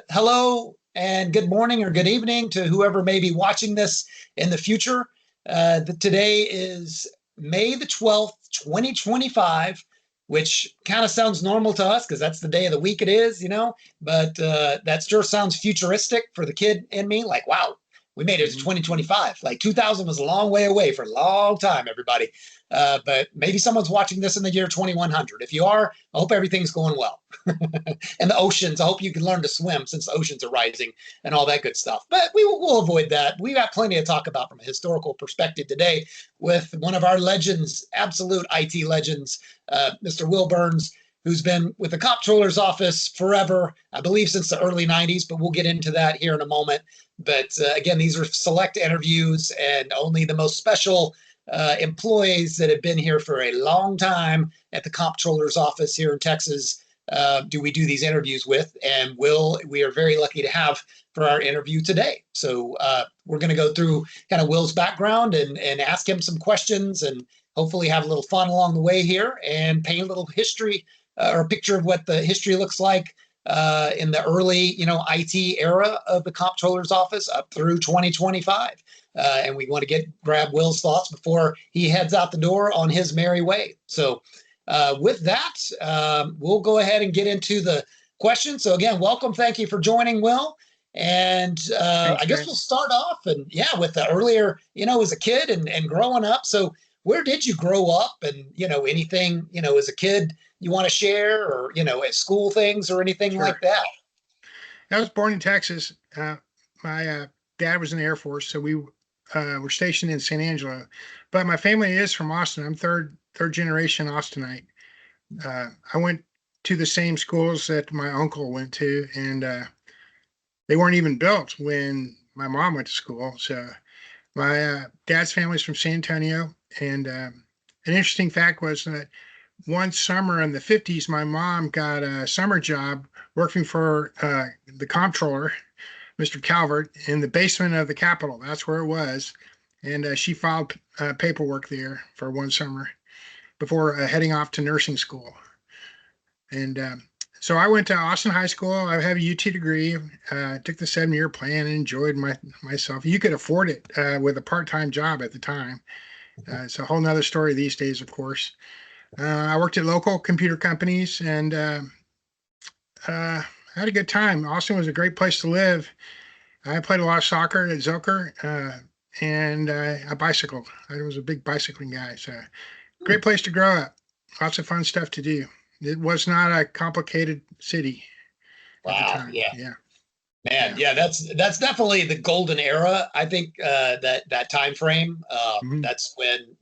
hello and good morning or good evening to whoever may be watching this in the future. Today is May the 12th, 2025, which kind of sounds normal to us because that's the day of the week it is, but that sure sounds futuristic for the kid in me. Like, wow, we made it to 2025. Like 2000 was a long way away for a long time, everybody. But maybe someone's watching this in the year 2100. If you are, I hope everything's going well. And the oceans, I hope you can learn to swim since the oceans are rising and all that good stuff. But we'll avoid that. We got plenty to talk about from a historical perspective today with one of our legends, absolute IT legends, Mr. Will Burns, who's been with the Comptroller's office forever, I believe since the early 90s, but we'll get into that here in a moment. But again, these are select interviews and only the most special employees that have been here for a long time at the Comptroller's office here in Texas do we do these interviews with, and we are very lucky to have for our interview today. So we're going to go through kind of Will's background and ask him some questions and hopefully have a little fun along the way here and paint a little history or a picture of what the history looks like in the early, IT era of the Comptroller's office up through 2025. And we want to grab Will's thoughts before he heads out the door on his merry way. So with that, we'll go ahead and get into the questions. So again, welcome. Thank you for joining, Will. And Thanks, I guess we'll start off with the earlier, as a kid and growing up. So where did you grow up and, anything, as a kid you want to share or, at school things or anything like that? I was born in Texas. My dad was in the Air Force, so we were stationed in San Angelo. But my family is from Austin. I'm third generation Austinite. I went to the same schools that my uncle went to, and they weren't even built when my mom went to school. So my dad's family's from San Antonio, and an interesting fact was that one summer in the 50s, my mom got a summer job working for the comptroller, Mr. Calvert, in the basement of the Capitol. That's where it was. And she filed paperwork there for one summer before heading off to nursing school. And so I went to Austin High School. I have a UT degree. Took the 7-year plan and enjoyed myself. You could afford it with a part-time job at the time. It's a whole nother story these days, of course. I worked at local computer companies and had a good time. Austin was a great place to live. I played a lot of soccer at Zilker, and I bicycled. I was a big bicycling guy. So great place to grow up. Lots of fun stuff to do. It was not a complicated city at the time. Yeah. Man, yeah, that's definitely the golden era. I think that time frame. That's when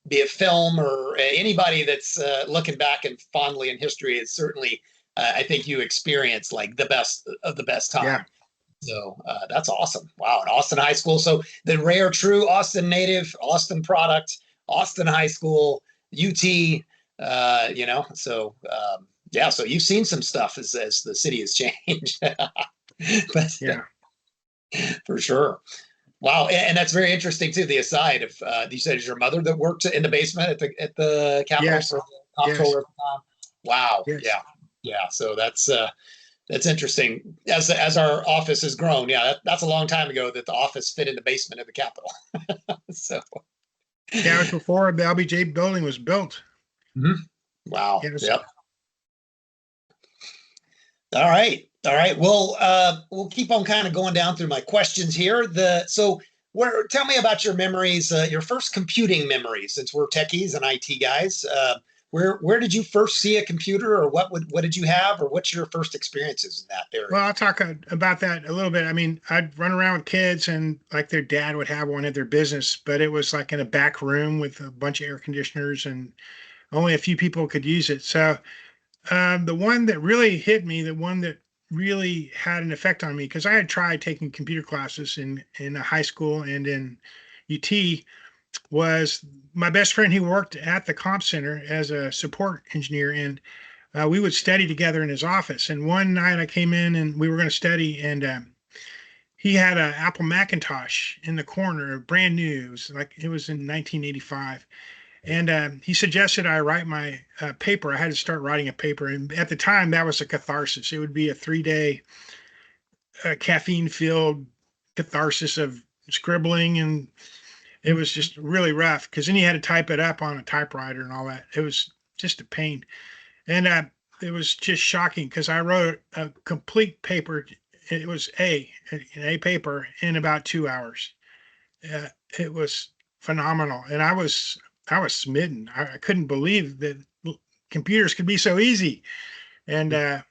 be it film or anybody that's looking back and fondly in history is certainly. I think you experienced like the best of the best time. Yeah. So that's awesome. Wow, at Austin High School. So the rare, true Austin native, Austin product, Austin High School, UT. So so you've seen some stuff as the city has changed. But yeah, for sure. Wow, and that's very interesting too. The aside of you said it's your mother that worked in the basement at the Capitol yes. for Comptroller. Yes. Wow. Yes. Yeah. So that's interesting. As our office has grown, that's a long time ago that the office fit in the basement of the Capitol. So it was before the LBJ building was built. Mm-hmm. Wow. Yes. Yep. All right. We'll keep on kind of going down through my questions here. Tell me about your memories, your first computing memories, since we're techies and IT guys. Where did you first see a computer, or what did you have, or what's your first experiences in that area? Well, I'll talk about that a little bit. I mean, I'd run around with kids, and like their dad would have one at their business, but it was like in a back room with a bunch of air conditioners, and only a few people could use it. So the one that really hit me, the one that really had an effect on me, because I had tried taking computer classes in high school and in UT, was my best friend. He worked at the comp center as a support engineer, and we would study together in his office. And one night I came in and we were going to study, and he had an Apple Macintosh in the corner, brand new. It was in 1985. And he suggested I write my paper. I had to start writing a paper. And at the time, that was a catharsis. It would be a 3 day caffeine filled catharsis of scribbling. And it was just really rough because then you had to type it up on a typewriter and all that. It was just a pain. And it was just shocking because I wrote a complete paper. It was an A paper in about 2 hours. It was phenomenal, and I was smitten. I couldn't believe that computers could be so easy. And I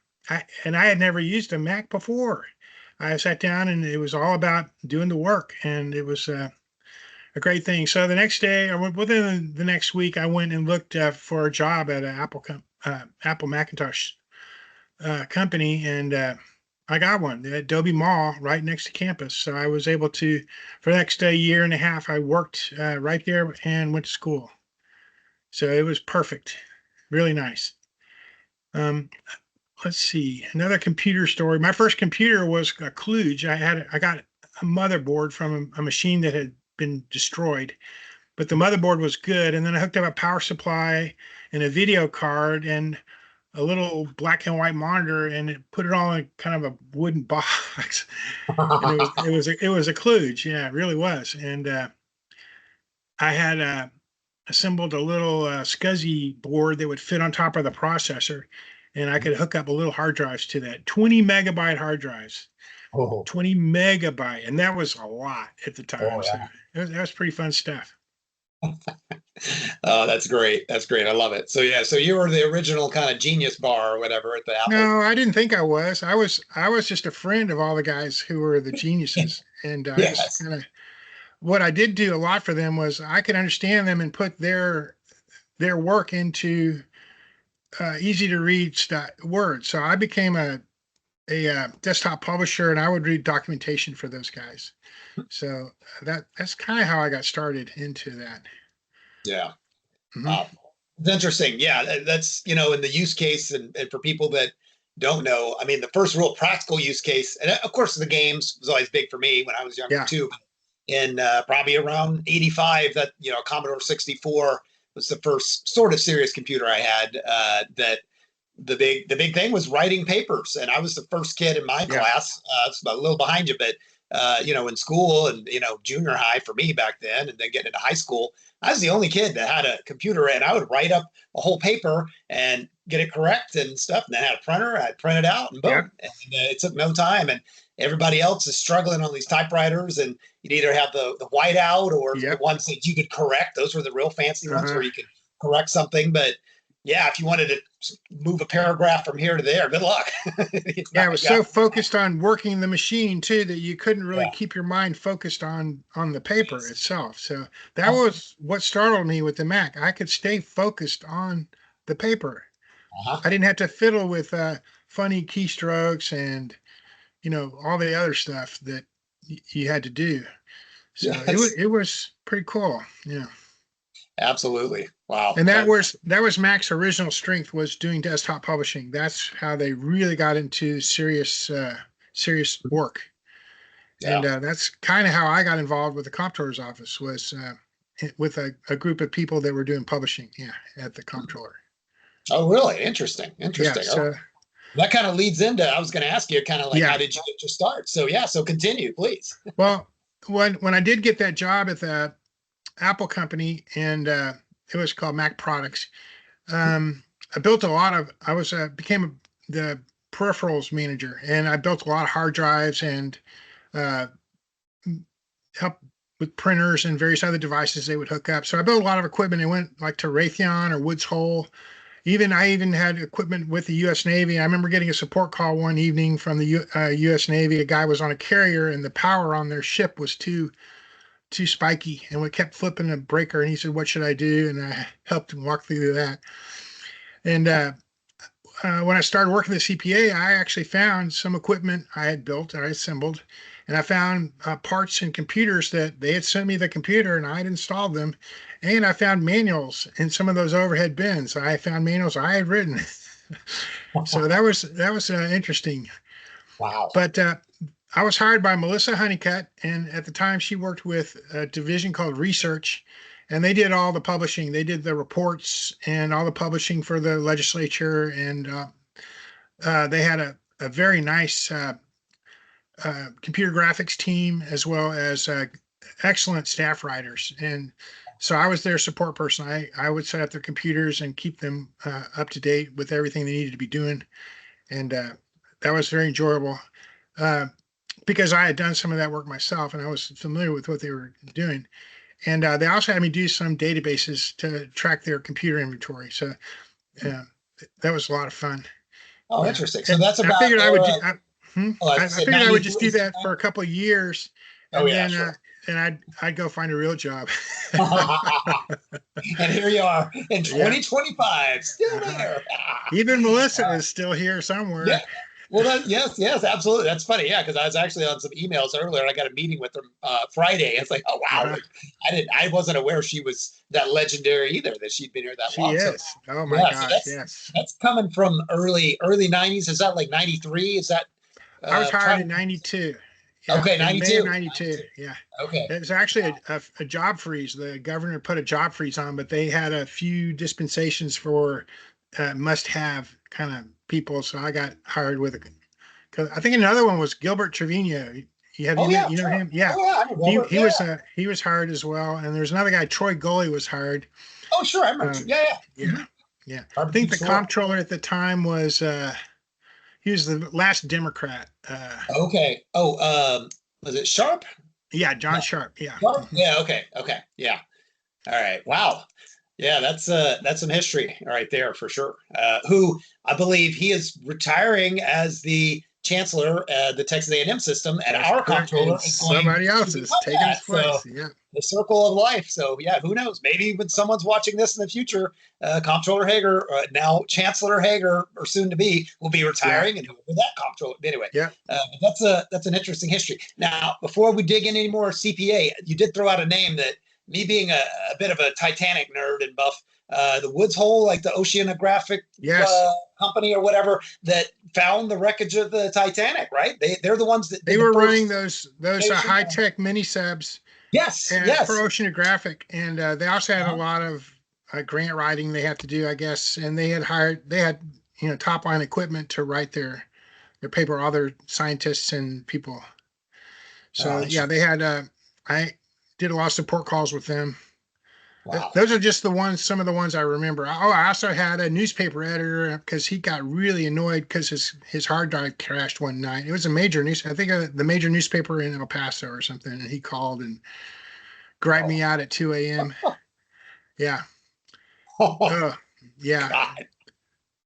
had never used a Mac before. I sat down and it was all about doing the work, and it was a great thing. So the next day, within the next week, I went and looked for a job at an Apple Macintosh company, and I got one at Adobe Mall right next to campus. So I was able to, for the next year and a half, I worked right there and went to school. So it was perfect, really nice. Um, let's see, another computer story. My first computer was a kludge. I got a motherboard from a machine that had been destroyed, but the motherboard was good. And then I hooked up a power supply and a video card and a little black and white monitor, and it put it all in kind of a wooden box. And it was a kludge. Yeah, it really was. And I had assembled a little SCSI board that would fit on top of the processor, and I could hook up a little hard drives to that. 20 megabyte hard drives. Oh, 20 megabyte, and that was a lot at the time. oh So yeah. that was pretty fun stuff. Oh, that's great. That's great. I love it. So yeah, so you were the original kind of genius bar or whatever at the Apple. No, I didn't think I was. I was just a friend of all the guys who were the geniuses, and I just Yes. kind of what I did do a lot for them was I could understand them and put their work into easy to read words. So I became a desktop publisher, and I would read documentation for those guys. So that's kind of how I got started into that. Yeah. Hmm. Wow. It's interesting. Yeah, that's, in the use case and for people that don't know, I mean, the first real practical use case, and of course, the games was always big for me when I was younger Yeah, too. In probably around 85, that, Commodore 64 was the first sort of serious computer I had. That the big thing was writing papers, and I was the first kid in my yeah, class. It's a little behind you, but in school and junior high for me back then, and then getting into high school, I was the only kid that had a computer, and I would write up a whole paper and get it correct and stuff. And then I had a printer, I'd print it out, and yeah, boom, and it took no time. And everybody else is struggling on these typewriters, and you'd either have the whiteout or the yep, ones that you could correct. Those were the real fancy ones uh-huh. where you could correct something, but yeah, if you wanted to move a paragraph from here to there, good luck. Yeah, I was Yeah, so focused on working the machine too that you couldn't really yeah, keep your mind focused on the paper yes. itself. So that was what startled me with the Mac. I could stay focused on the paper. Uh-huh. I didn't have to fiddle with funny keystrokes and all the other stuff that you had to do. So it was Yes, it was pretty cool. Yeah. absolutely. Wow. And that was Mac's original strength was doing desktop publishing. That's how they really got into serious work. And Yeah. that's kind of how I got involved with the Comptroller's office was with a group of people that were doing publishing. Yeah, at the Comptroller. Oh, really? Interesting. Yeah. Interesting. Oh, So that kind of leads into, I was going to ask you kind of like, how yeah. did you get your start? So yeah, so continue, please. Well, when I did get that job at the Apple company, and it was called Mac Products. I built a lot of. I was became the peripherals manager, and I built a lot of hard drives and uh, helped with printers and various other devices they would hook up. So I built a lot of equipment. It went like to Raytheon or Woods Hole. I even had equipment with the U.S. Navy. I remember getting a support call one evening from the U.S. Navy. A guy was on a carrier, and the power on their ship was too spiky, and we kept flipping the breaker, and he said, what should I do? And I helped him walk through that. And when I started working at the CPA, I actually found some equipment I had built and I assembled, and I found parts and computers that they had sent me the computer and I had installed them. And I found manuals in some of those overhead bins. I found manuals I had written. So that was interesting. Wow. But I was hired by Melissa Honeycutt, and at the time she worked with a division called Research, and they did all the publishing. They did the reports and all the publishing for the legislature, and they had a very nice computer graphics team as well as excellent staff writers. And so I was their support person. I would set up their computers and keep them up to date with everything they needed to be doing. And that was very enjoyable because I had done some of that work myself and I was familiar with what they were doing. And they also had me do some databases to track their computer inventory. So uh, that was a lot of fun. Oh, Yeah. interesting. So that's I about figured I would era. do, Oh, I was I gonna say figured I would just 93 do through that for a couple of years, Oh and yeah, then sure. I'd go find a real job. And here you are in Yeah. 2025, still Uh-huh. there. Even Melissa is still here Yeah. somewhere. Well, yes, absolutely. That's funny. Yeah, because I was actually on some emails earlier, and I got a meeting with her Friday. It's like, oh wow, Uh-huh. like, I wasn't aware she was that legendary either. That she'd been here that She long. So is. Oh my yeah, so gosh, yes. that's coming from early '90s. Is that like '93? Is that I was hired trying in to? '92. Yeah, Okay, in May of 92, '92. 92. Yeah. Okay. It was actually a job freeze. The governor put a job freeze on, but they had a few dispensations for must-have kind of people. So I got hired with a. Cause I think another one was Gilbert Trevino. Oh yeah, You know sure. him? Yeah, Oh yeah, I know Robert. Yeah. he was hired as well. And there's another guy, Troy Gully, was hired. Oh sure, I remember. Um, Yeah, yeah. yeah, Hmm. yeah. I Barbecue think the store. comptroller at the time was he was the last Democrat. Okay. Oh, was it Sharp? Yeah, John No, Sharp. Yeah. Sharp. Mhm. Yeah. Okay. Okay. Yeah. All right. Wow. Yeah, that's some history right there for sure. Who I believe he is retiring as the chancellor the Texas A&M system, and That's our correct. comptroller And is going somebody else to is become taking his that. So place. Yeah. the circle of life. So yeah, who knows? Maybe when someone's watching this in the future, Comptroller Hager, now Chancellor Hager, or soon to be, will be Yeah. retiring, and whoever that comptroller. Anyway, Yeah. that's an interesting history. Now, before we dig in any more CPA, you did throw out a name that me being a bit of a Titanic nerd and buff, the Woods Hole, like the oceanographic Yes. company or whatever that found the wreckage of the Titanic, right? They're the ones that They did the were running first those station. high tech mini subs Yes, for yes. oceanographic, and they also had a Uh-huh. lot of grant writing they had to do, I guess. And they had top line equipment to write their paper, all their scientists and people. Oh, So yeah, interesting. they had. I did a lot of support calls with them. Wow. Those are just some of the ones I remember. Oh, I also had a newspaper editor because he got really annoyed because his hard drive crashed one night. It was a major news, I think the major newspaper in El Paso or something, and he called and griped Oh, me out at 2 a.m. Yeah. oh Oh, yeah. God.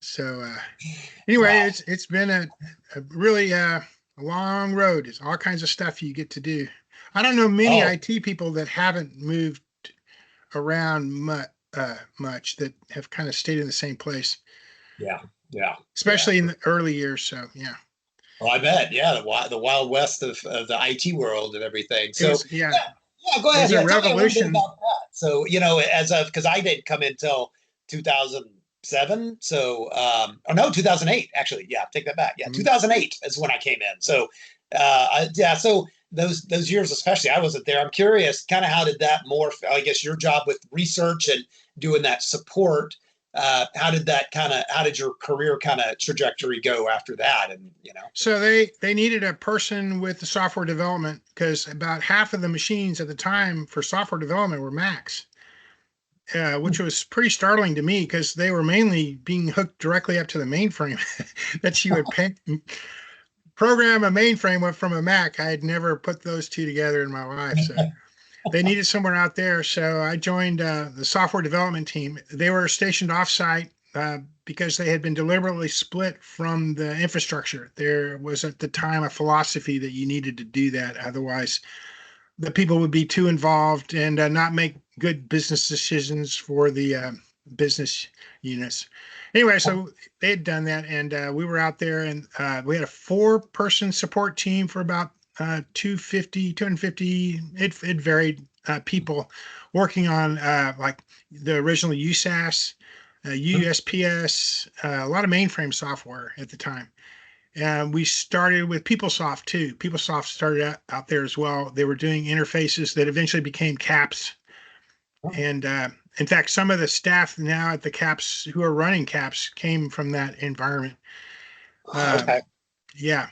So anyway, Wow. it's been a really a long road. It's all kinds of stuff you get to do. I don't know many Oh, IT people that haven't moved around much that have kind of stayed in the same place, yeah, yeah, yeah. especially in the early years. So yeah, Well, I bet. Yeah, the wild west of the IT world and everything. it So was yeah, yeah, yeah. Go it ahead. was a Yeah, tell me a little bit revolution. about that. So as of because I didn't come in until 2007. So or no, 2008 actually. Yeah, take that back. Yeah, Mhm. 2008 is when I came in. So yeah, so those years especially, I wasn't there. I'm curious, kind of how did that morph? I guess your job with research and doing that support. How did your career kind of trajectory go after that? And So they needed a person with the software development because about half of the machines at the time for software development were Macs. Which was pretty startling to me because they were mainly being hooked directly up to the mainframe that you would program a mainframe went from a Mac. I had never put those two together in my life. So they needed someone out there. So I joined the software development team. They were stationed offsite because they had been deliberately split from the infrastructure. There was at the time a philosophy that you needed to do that. Otherwise, the people would be too involved and not make good business decisions for the business units. Anyway, so they had done that, and we were out there, and we had a four-person support team for about 250, it varied, people working on like the original USAS, USPS, a lot of mainframe software at the time. And we started with PeopleSoft too. PeopleSoft started out there as well. They were doing interfaces that eventually became CAPS. Oh, And in fact, some of the staff now at the CAPS who are running CAPS came from that environment. Uh, okay. yeah.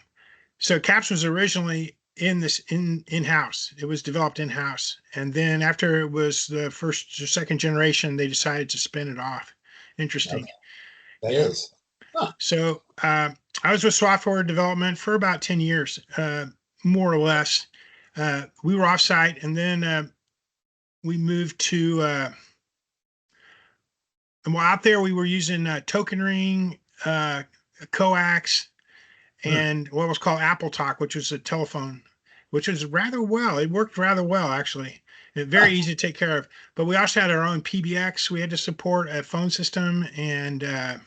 So CAPS was originally in-house. It was developed in-house. And then after it was the first or second generation, they decided to spin it off. Interesting. Okay. That Yeah. is. Huh. So I was with software development for about 10 years, more or less. We were offsite, and then we moved to, and while out there, we were using Token Ring, coax, Hmm. and what was called Apple Talk, which was a telephone, which was rather well. It worked rather well, actually. Very Huh. easy to take care of. But we also had our own PBX. We had to support a phone system, and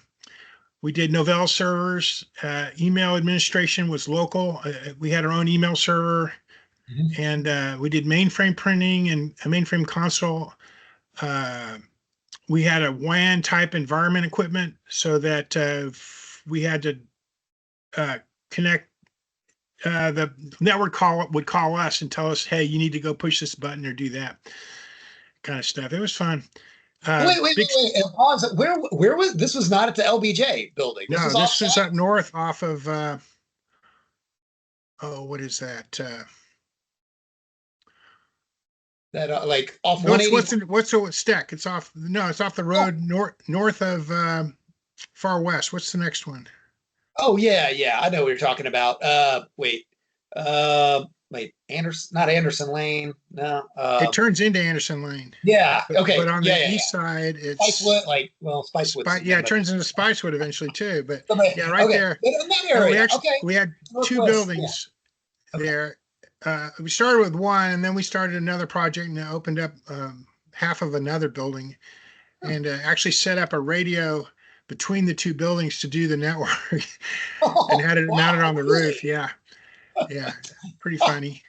we did Novell servers. Email administration was local. We had our own email server, Mhm. and we did mainframe printing and a mainframe console. Uh, we had a WAN type environment equipment so that we had to uh, connect. The network call would call us and tell us, "Hey, you need to go push this button or do that," kind of stuff. It was fun. Wait, wait, Big. wait, wait. And pause. Where was this? Was not at the LBJ building. This No, was this is offsite. up north off of. Oh, what is that? That like off No, it's 180. what's the stack? It's off. No, it's off the Oh, road north of far west. What's the next one? oh yeah, yeah. I know what you're talking about. Wait. Wait. Anderson, not Anderson Lane. No. It turns into Anderson Lane, Yeah. but Okay. on Yeah, the yeah, yeah. east side, it's Spicewood, like, well, Spicewood's Spice. the Yeah, name it of turns into Spicewood eventually too. But it. yeah, right Okay. there. In that No, we area. actually Okay. we had two Northwest. Yeah. buildings Okay. there. We started with one, and then we started another project and opened up half of another building, Hmm. and actually set up a radio between the two buildings to do the network, and Oh, had it mounted wow. on the roof. Really? Yeah, yeah, pretty funny.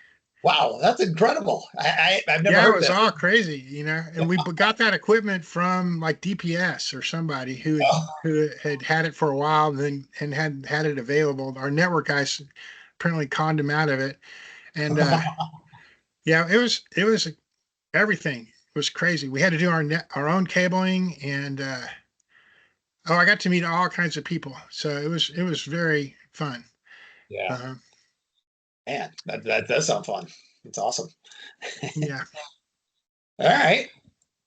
Wow. That's incredible. I've never Yeah, it heard was that. all crazy, and we got that equipment from like DPS or somebody who had it for a while, and then and had it available. Our network guys apparently conned him out of it, and yeah, it was everything. It was crazy. We had to do our own cabling, and oh, I got to meet all kinds of people, so it was very fun. Yeah. uh Man, that does sound fun. It's awesome. Yeah, All right.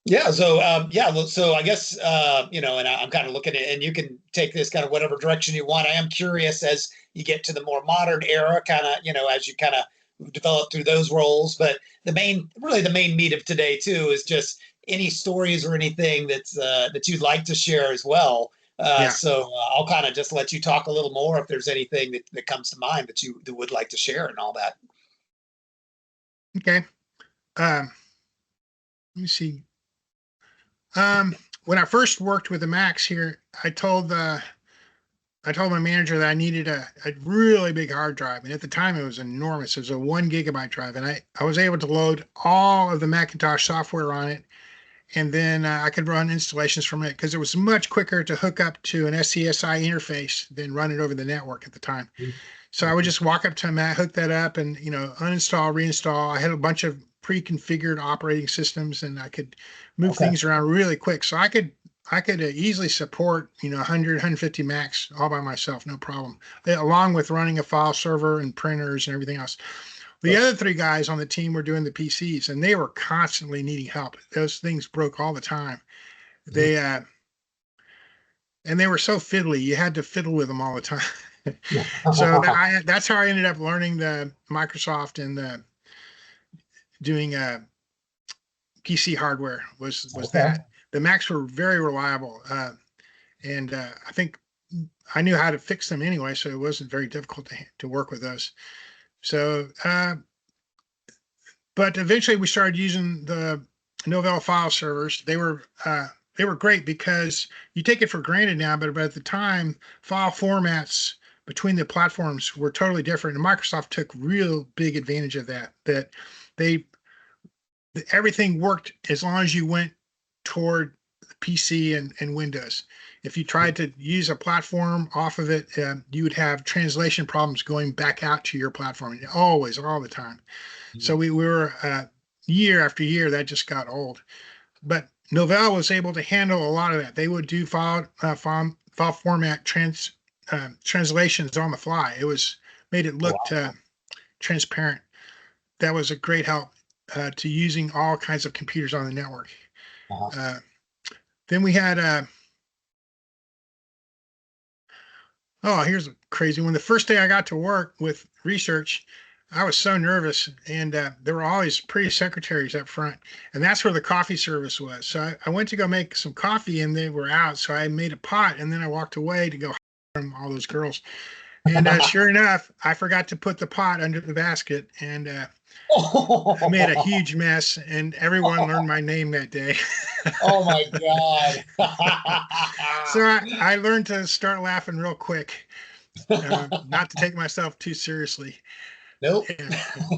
Yeah. So, yeah. So I guess, and I'm kind of looking at, and you can take this kind of whatever direction you want. I am curious as you get to the more modern era, kind of, as you kind of develop through those roles. But really the main meat of today too is just any stories or anything that you'd like to share as well. yeah. So I'll kind of just let you talk a little more if there's anything that comes to mind that would like to share and all that. Okay. Let me see. When I first worked with the Macs here, I told my manager that I needed a really big hard drive. And at the time, it was enormous. It was a 1 gigabyte drive. And I was able to load all of the Macintosh software on it. And then I could run installations from it because it was much quicker to hook up to an SCSI interface than run it over the network at the time. So I would just walk up to a Mac, hook that up, and uninstall, reinstall. I had a bunch of pre-configured operating systems, and I could move Okay. things around really quick. So I could easily support 100, 150 Macs all by myself, no problem. Along with running a file server and printers and everything else. The other three guys on the team were doing the PCs, and they were constantly needing help. Those things broke all the time. Mhm. They and they were so fiddly. You had to fiddle with them all the time. So that's how I ended up learning the Microsoft and doing PC hardware was Okay. that. The Macs were very reliable, and I think I knew how to fix them anyway, so it wasn't very difficult to work with those. So, but eventually we started using the Novell file servers. They were great because you take it for granted now, but at the time, file formats between the platforms were totally different, and Microsoft took real big advantage of that. That they everything worked as long as you went toward PC and Windows. If you tried to use a platform off of it, you would have translation problems going back out to your platform, always, all the time. So we were year after year that just got old. but Novell was able to handle a lot of that. They would do file format translations on the fly. It was made it Oh, look wow. transparent. That was a great help to using all kinds of computers on the network. Uh-huh. Uh, then we had oh, here's a crazy one. The first day I got to work with research, I was so nervous, and there were always pretty secretaries up front, and that's where the coffee service was. So I went to go make some coffee, and they were out. So I made a pot, and then I walked away to go from all those girls. And sure enough, I forgot to put the pot under the basket, and I made a huge mess, and everyone learned my name that day. Oh my God. So I learned to start laughing real quick, not to take myself too seriously. Nope. And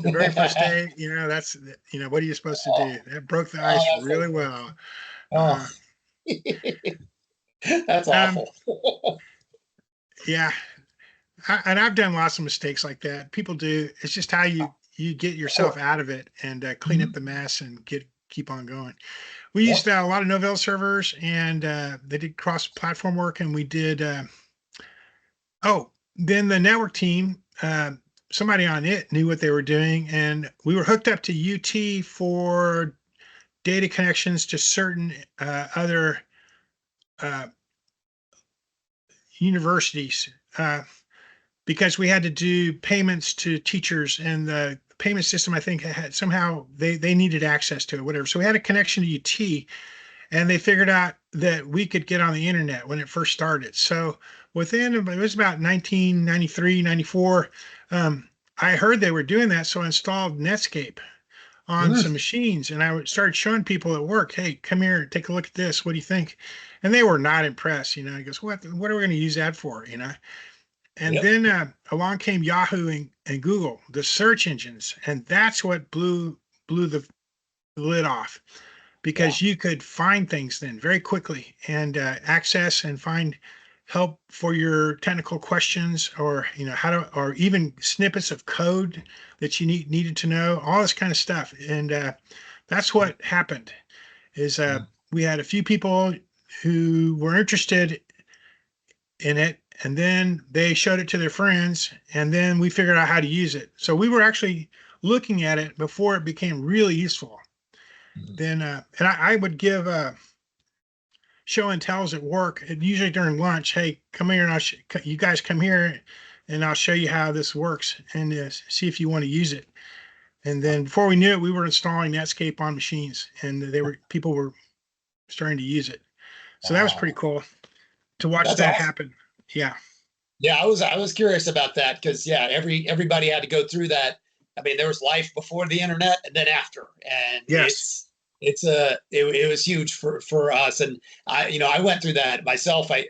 the very first day, that's, what are you supposed to Oh, do? That broke the oh, ice that's so really funny. well. Oh, Uh, that's um, awful. yeah, and I've done lots of mistakes like that. People do. It's just how you get Of yourself course. out of it and clean up Mhm. the mess and keep on going. We used Yep. a lot of Novell servers, and they did cross-platform work, and we did. Oh, then the network team, somebody on it knew what they were doing, and we were hooked up to UT for data connections to certain other uh, universities because we had to do payments to teachers, and the payment system I think had somehow they needed access to it, whatever. So we had a connection to UT, and they figured out that we could get on the internet when it first started. So it was about 1993, 94. Um, I heard they were doing that, so I installed Netscape on Mm. some machines, and started showing people at work, "Hey, come here, take a look at this. What do you think?" And they were not impressed. He goes, "What are we going to use that for?" And Yep. then along came Yahoo and Google, the search engines, and that's what blew the lid off Yeah. because you could find things then very quickly and access and find help for your technical questions, or how to, or even snippets of code that you needed to know, all this kind of stuff. And that's what happened is Mm. we had a few people who were interested in it, and then they showed it to their friends, and then we figured out how to use it. So we were actually looking at it before it became really useful. Mm. Then and I would give show and tells at work, and usually during lunch. "Hey, come here, and you guys come here, and I'll show you how this works, and see if you want to use it." And then before we knew it, we were installing Netscape on machines, and people were starting to use it. So that was pretty Wow. cool to watch That's that awesome. happen. Yeah. Yeah, I was curious about that because yeah, everybody had to go through that. I mean, there was life before the internet and then after, and Yes. it was huge for us. And I went through that myself. I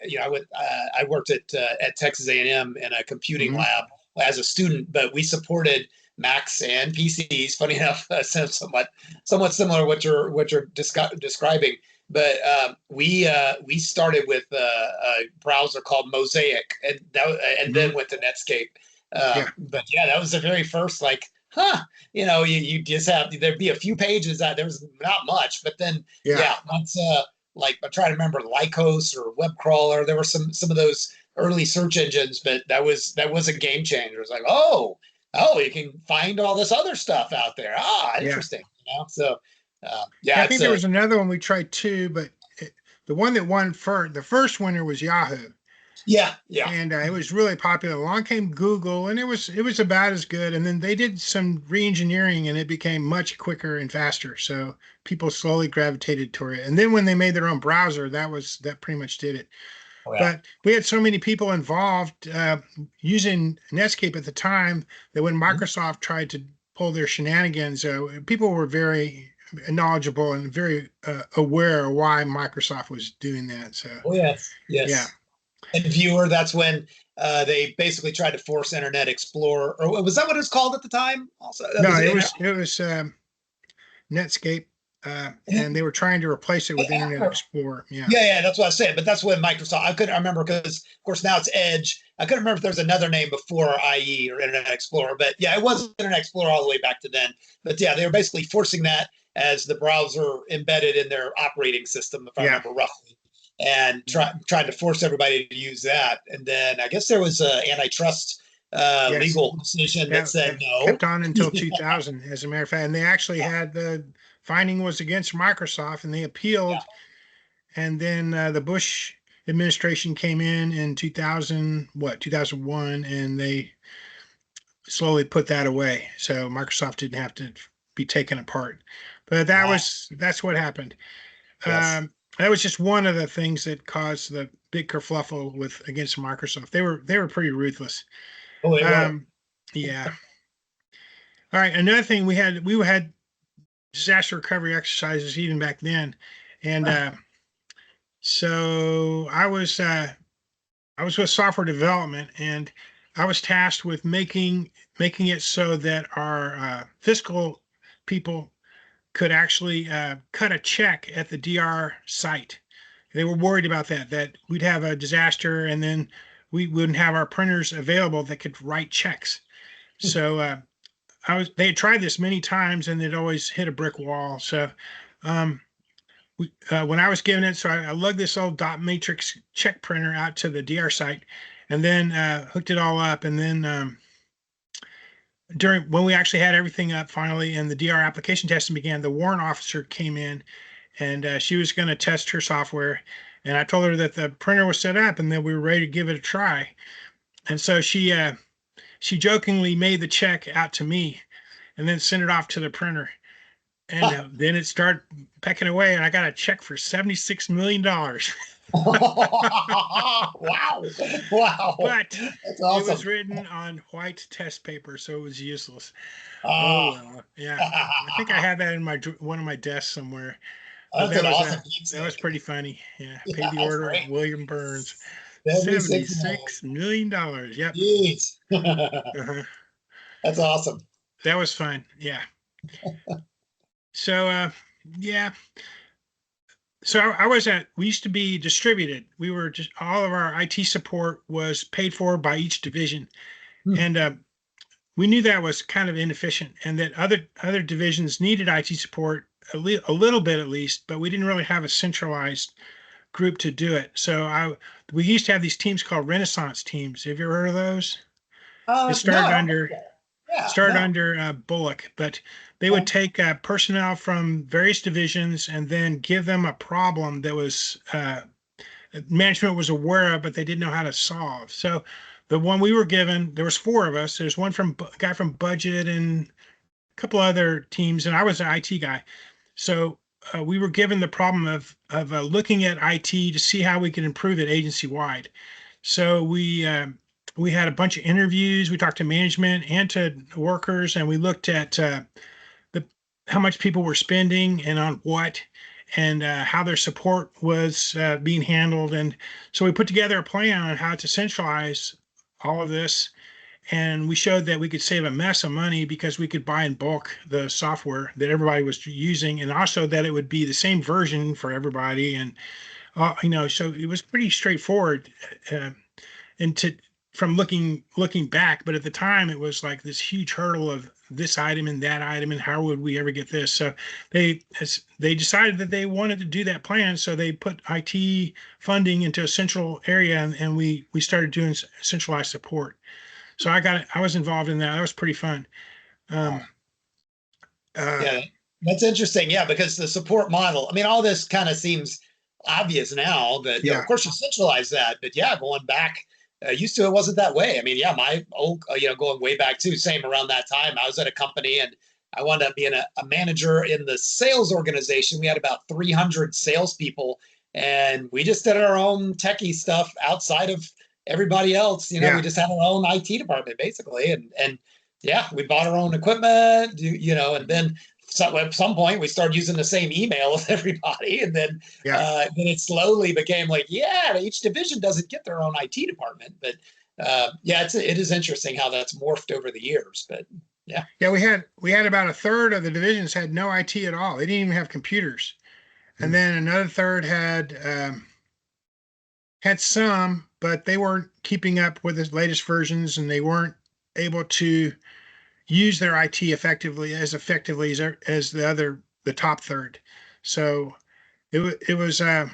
worked at Texas A&M in a computing Hmm. lab as a student, but we supported Macs and PCs. Funny enough, somewhat similar what you're describing. But we started with a browser called Mosaic, and Hmm. then went to Netscape. Yeah. But yeah, that was the very first like, huh? You just there'd be a few pages that there was not much, but then Yeah. yeah, once like I try to remember Lycos or web crawler, there were some of those early search engines, but that was a game changer. It was like, oh, you can find all this other stuff out there. Ah, Yeah. interesting. So Yeah, yeah, I it's think there was another one we tried too, but the one that won first, the first winner was Yahoo, yeah. and it was really popular. Along came Google, and it was about as good. And then they did some re-engineering, and it became much quicker and faster. So people slowly gravitated toward it. And then when they made their own browser, that pretty much did it. Oh, yeah. But we had so many people involved using Netscape at the time that when Mhm. Microsoft tried to pull their shenanigans, people were very knowledgeable and very aware of why Microsoft was doing that. So Oh, yes, yeah, yes. And viewer, that's when they basically tried to force Internet Explorer, or was that what it was called at the time? Also, no, was it it was Netscape, and they were trying to replace it with Internet after? Explorer. Yeah, Yeah, that's what I said. But that's when Microsoft. I couldn't remember because, of course, now it's Edge. I couldn't remember if there's another name before IE or Internet Explorer. But yeah, it was Internet Explorer all the way back to then. But yeah, they were basically forcing that. as the browser embedded in their operating system, if I Yeah. remember roughly, and Yeah. trying to force everybody to use that. And then I guess there was an antitrust Yes. legal decision that That said no. kept on until 2000, as a matter of fact. And they actually had the finding was against Microsoft, and they Yeah. appealed. And then the Bush administration came in 2000, what, 2001, and they slowly put that away. So Microsoft didn't have to be taken apart. But Ah, that's what happened. yes. That was just one of the things that caused the big kerfluffle with against Microsoft. They were pretty ruthless. Oh, they were. Um, yeah. All right. Another thing we had disaster recovery exercises even back then, and so I was with software development, and I was tasked with making it so that our fiscal people could actually cut a check at the DR site. They were worried about that we'd have a disaster and then we wouldn't have our printers available that could write checks. So they had tried this many times and they'd always hit a brick wall. So um, when I was given it, so I lugged this old dot matrix check printer out to the DR site and then hooked it all up. And then during when we actually had everything up finally and the DR application testing began, the warrant officer came in and she was going to test her software. And I told her that the printer was set up and that we were ready to give it a try. And so she jokingly made the check out to me and then sent it off to the printer. And then it started pecking away, and I got a check for $76 million. Wow. Wow. But That's it was awesome. written on white test paper, so it was useless. Oh Ah. well, yeah. I think I had that in my one of my desks somewhere. But That's an awesome that was keepsake. pretty funny. Yeah, Yeah, paid the that's order of great. William Burns, 76 million. $76 million. Yep. Jeez. Uh-huh. That's awesome. That was fun. Yeah. So yeah. So I was at. We used to be distributed. We were just all of our IT support was paid for by each division, Hmm. and we knew that was kind of inefficient, and that other divisions needed IT support a little bit at least, but we didn't really have a centralized group to do it. So we used to have these teams called Renaissance teams. Have you ever heard of those? It No, I don't think so. Yeah, started no. under Bullock, but they would take personnel from various divisions and then give them a problem that was management was aware of, but they didn't know how to solve. So the one we were given, there was four of us. There's one from a guy from budget and a couple other teams, and I was an IT guy. So we were given the problem of looking at IT to see how we could improve it agency wide. So we had a bunch of interviews. We talked to management and to workers, and we looked at the how much people were spending and on what, and how their support was being handled. And so we put together a plan on how to centralize all of this. And we showed that we could save a mess of money because we could buy in bulk the software that everybody was using, and also that it would be the same version for everybody. And so it was pretty straightforward. Uh, and to from looking back, but at the time it was like this huge hurdle of this item and that item and how would we ever get this. So they decided that they wanted to do that plan, so they put IT funding into a central area, and we started doing centralized support. So I was involved in that. That was pretty fun. Wow. um uh Yeah, that's interesting. Yeah, because the support model, I mean, all this kind of seems obvious now, but of yeah, course you centralize that. But yeah, going back, used to it wasn't that way. I mean, yeah, my old, going way back too, same around that time, I was at a company and I wound up being a manager in the sales organization. We had about 300 salespeople, and we just did our own techie stuff outside of everybody else. We yeah, just had our own IT department basically, and yeah, we bought our own equipment, and then at some point we started using the same email as everybody, and yeah. then it slowly became like, yeah, each division doesn't get their own IT department, but yeah, it is interesting how that's morphed over the years, but yeah. Yeah, we had about a third of the divisions had no IT at all. They didn't even have computers. And then another third had some, but they weren't keeping up with the latest versions, and they weren't able to use their IT effectively as the the top third. So it was a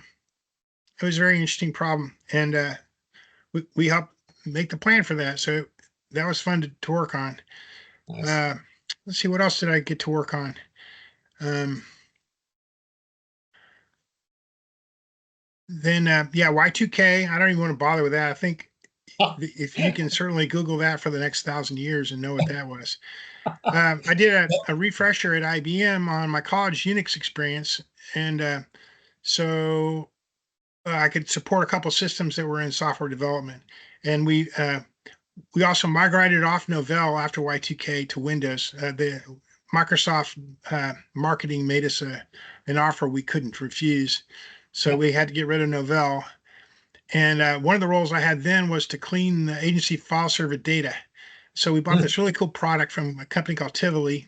very interesting problem, and we helped make the plan for that. So that was fun to work on. Nice. Uh, let's see, what else did I get to work on? Um, then yeah, Y2K. I don't even want to bother with that. I think if you can certainly Google that for the next 1,000 years and know what that was. I did a refresher at IBM on my college Unix experience, and so I could support a couple systems that were in software development, and we also migrated off Novell after Y2K to Windows. The Microsoft marketing made us an offer we couldn't refuse, so we had to get rid of Novell. And one of the roles I had then was to clean the agency file server data. So we bought this really cool product from a company called Tivoli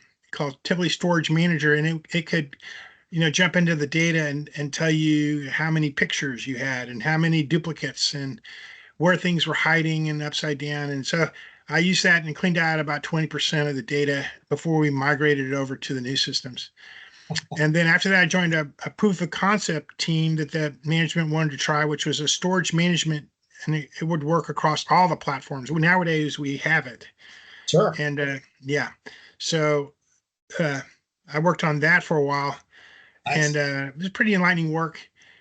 Storage Manager, and it could, jump into the data and tell you how many pictures you had and how many duplicates and where things were hiding and upside down. And so I used that and cleaned out about 20% of the data before we migrated it over to the new systems. And then after that, I joined a proof of concept team that the management wanted to try, which was a storage management, and it would work across all the platforms. Well, nowadays we have it. Sure. And yeah, so uh, I worked on that for a while, and Nice. it was pretty enlightening work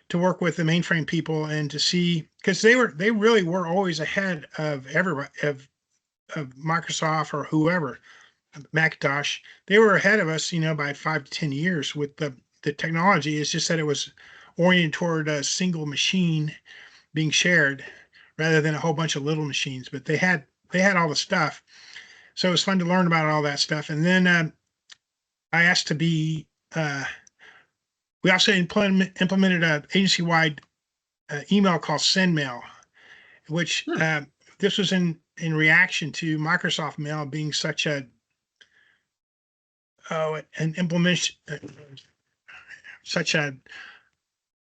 to work with the mainframe people and to see, because they really were always ahead of everybody, of Microsoft or whoever, Macintosh. They were ahead of us, by 5 to 10 years with the technology. It's just that it was oriented toward a single machine being shared rather than a whole bunch of little machines. But they had all the stuff, so it was fun to learn about all that stuff. And then I asked to be. We also implemented an agency-wide email called SendMail, which Hmm. this was in reaction to Microsoft Mail being such an implementation, such a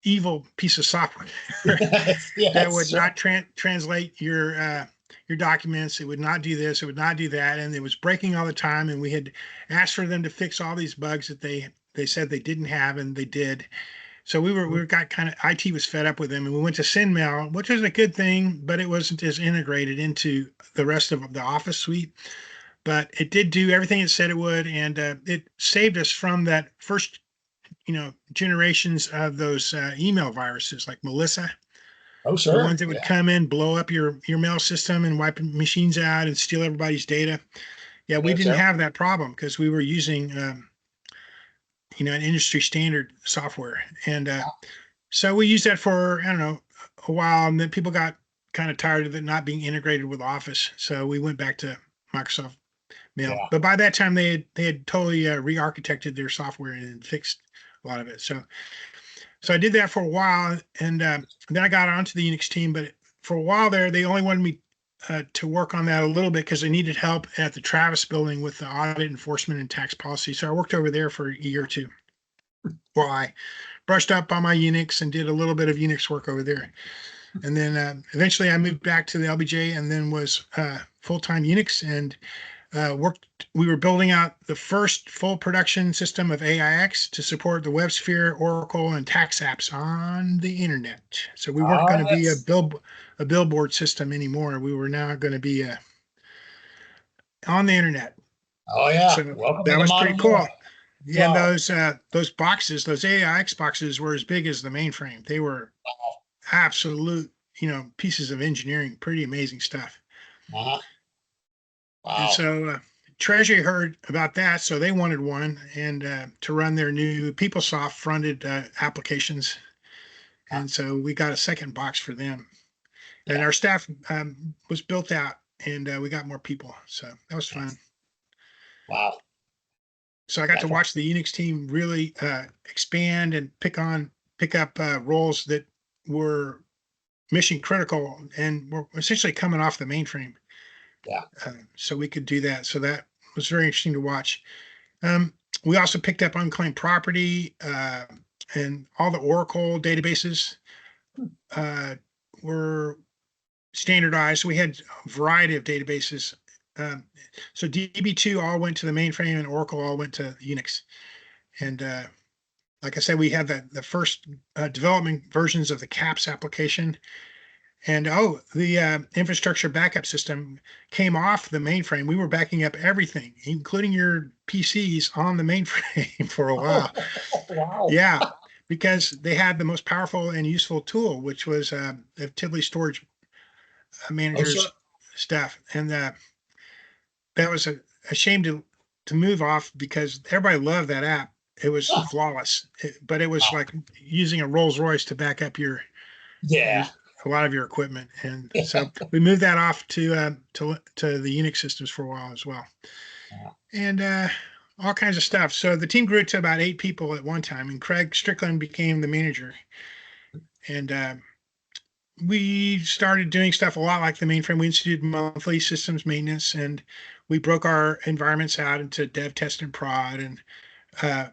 evil piece of software that Yes, would sure. not translate your documents. It would not do this. It would not do that, and it was breaking all the time. And we had asked for them to fix all these bugs that they said they didn't have, and they did. So we got kind of, IT was fed up with them, and we went to SendMail, which was a good thing, but it wasn't as integrated into the rest of the Office suite. But it did do everything it said it would, and it saved us from that first, generations of those email viruses like Melissa, Oh, the sure. ones that would Yeah. come in, blow up your mail system, and wipe machines out and steal everybody's data. Yeah, we Yes, didn't sir. have that problem because we were using, an industry standard software, and so we used that for, I don't know, a while, and then people got kind of tired of it not being integrated with Office, so we went back to Microsoft Mail. Yeah. But by that time, they had totally re-architected their software and fixed a lot of it. So I did that for a while, and then I got onto the Unix team. But for a while there, they only wanted me to work on that a little bit because they needed help at the Travis building with the audit enforcement and tax policy. So I worked over there for a year or two while I brushed up on my Unix and did a little bit of Unix work over there. And then eventually I moved back to the LBJ and then was full-time Unix and worked. We were building out the first full production system of AIX to support the WebSphere, Oracle, and tax apps on the internet. So we weren't going Oh, to be that's, a billboard system anymore. We were now going to be on the internet. oh, yeah. So Welcome to that the was pretty modern era. cool. Yeah, and Wow. those boxes, those AIX boxes, were as big as the mainframe. They were absolute, pieces of engineering, pretty amazing stuff. Uh-huh. And Wow. so Treasury heard about that, so they wanted one and to run their new PeopleSoft fronted applications. Uh, And so we got a second box for them. And yeah. our staff was built out, and we got more people. So that was fun. Nice. Wow. So I got to Definitely. watch the Unix team really expand and pick up roles that were mission critical and were essentially coming off the mainframe. Yeah. So we could do that. So that was very interesting to watch. Um, we also picked up unclaimed property and all the Oracle databases uh, were standardized. So we had a variety of databases. So DB2 all went to the mainframe and Oracle all went to Unix. And like I said, we had the first development versions of the CAPS application. And the infrastructure backup system came off the mainframe. We were backing up everything, including your PCs on the mainframe for a while. Oh, wow. Yeah, because they had the most powerful and useful tool, which was the Tivoli storage Oh, sure. manager's stuff. And that was a shame to move off because everybody loved that app. It was Oh, flawless, but it was wow. like using a Rolls Royce to back up your Yeah. a lot of your equipment. And so we moved that off to the Unix systems for a while as well, and all kinds of stuff. So the team grew to about 8 people at one time, and Craig Strickland became the manager. And we started doing stuff a lot like the mainframe. We instituted monthly systems maintenance, and we broke our environments out into dev, test, and prod. And uh,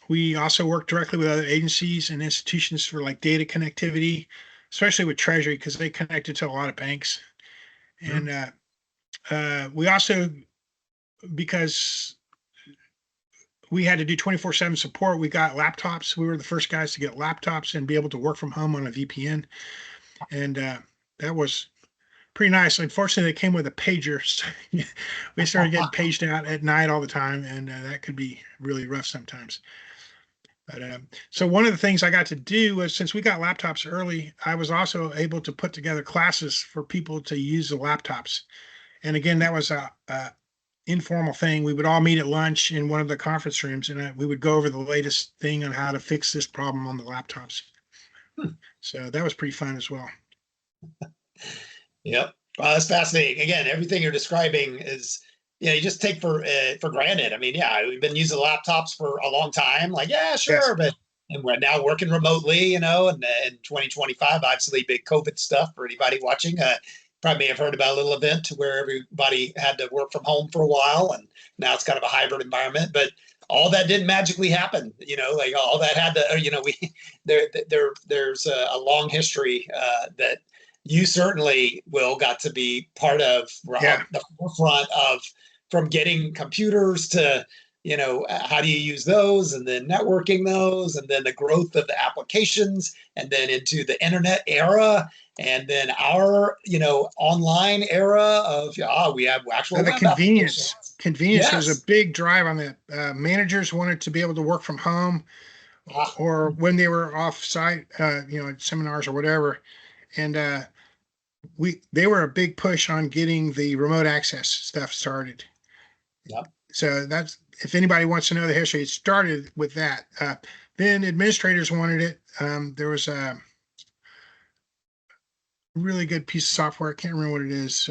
we also worked directly with other agencies and institutions for like data connectivity, especially with Treasury because they connected to a lot of banks. And Mhm. we also, because we had to do 24/7 support, we got laptops. We were the first guys to get laptops and be able to work from home on a VPN. And that was pretty nice. Unfortunately, they came with a pager. So we started getting paged out at night all the time, and that could be really rough sometimes. But so one of the things I got to do was since we got laptops early, I was also able to put together classes for people to use the laptops. And again, that was a informal thing. We would all meet at lunch in one of the conference rooms, and we would go over the latest thing on how to fix this problem on the laptops. Hmm. So that was pretty fun as well. Yep. That's fascinating. Again, everything you're describing is, you just take for granted. I mean, yeah, we've been using laptops for a long time. Like, yeah, Yes. sure, but and we're now working remotely, and in 2025, obviously, big COVID stuff for anybody watching. Probably have heard about a little event where everybody had to work from home for a while, and now it's kind of a hybrid environment. But all that didn't magically happen. Like all that had to. We there's a long history that you certainly will got to be part of Yeah. the forefront of, from getting computers to how do you use those, and then networking those, and then the growth of the applications, and then into the internet era, and then our online era of we have actual The web convenience. applications. Convenience was a Yes. big drive on that. Managers wanted to be able to work from home Ah, or when they were off site, at seminars or whatever. And they were a big push on getting the remote access stuff started. yep. So that's if anybody wants to know the history, it started with that. Then administrators wanted it. There was a really good piece of software. I can't remember what it is,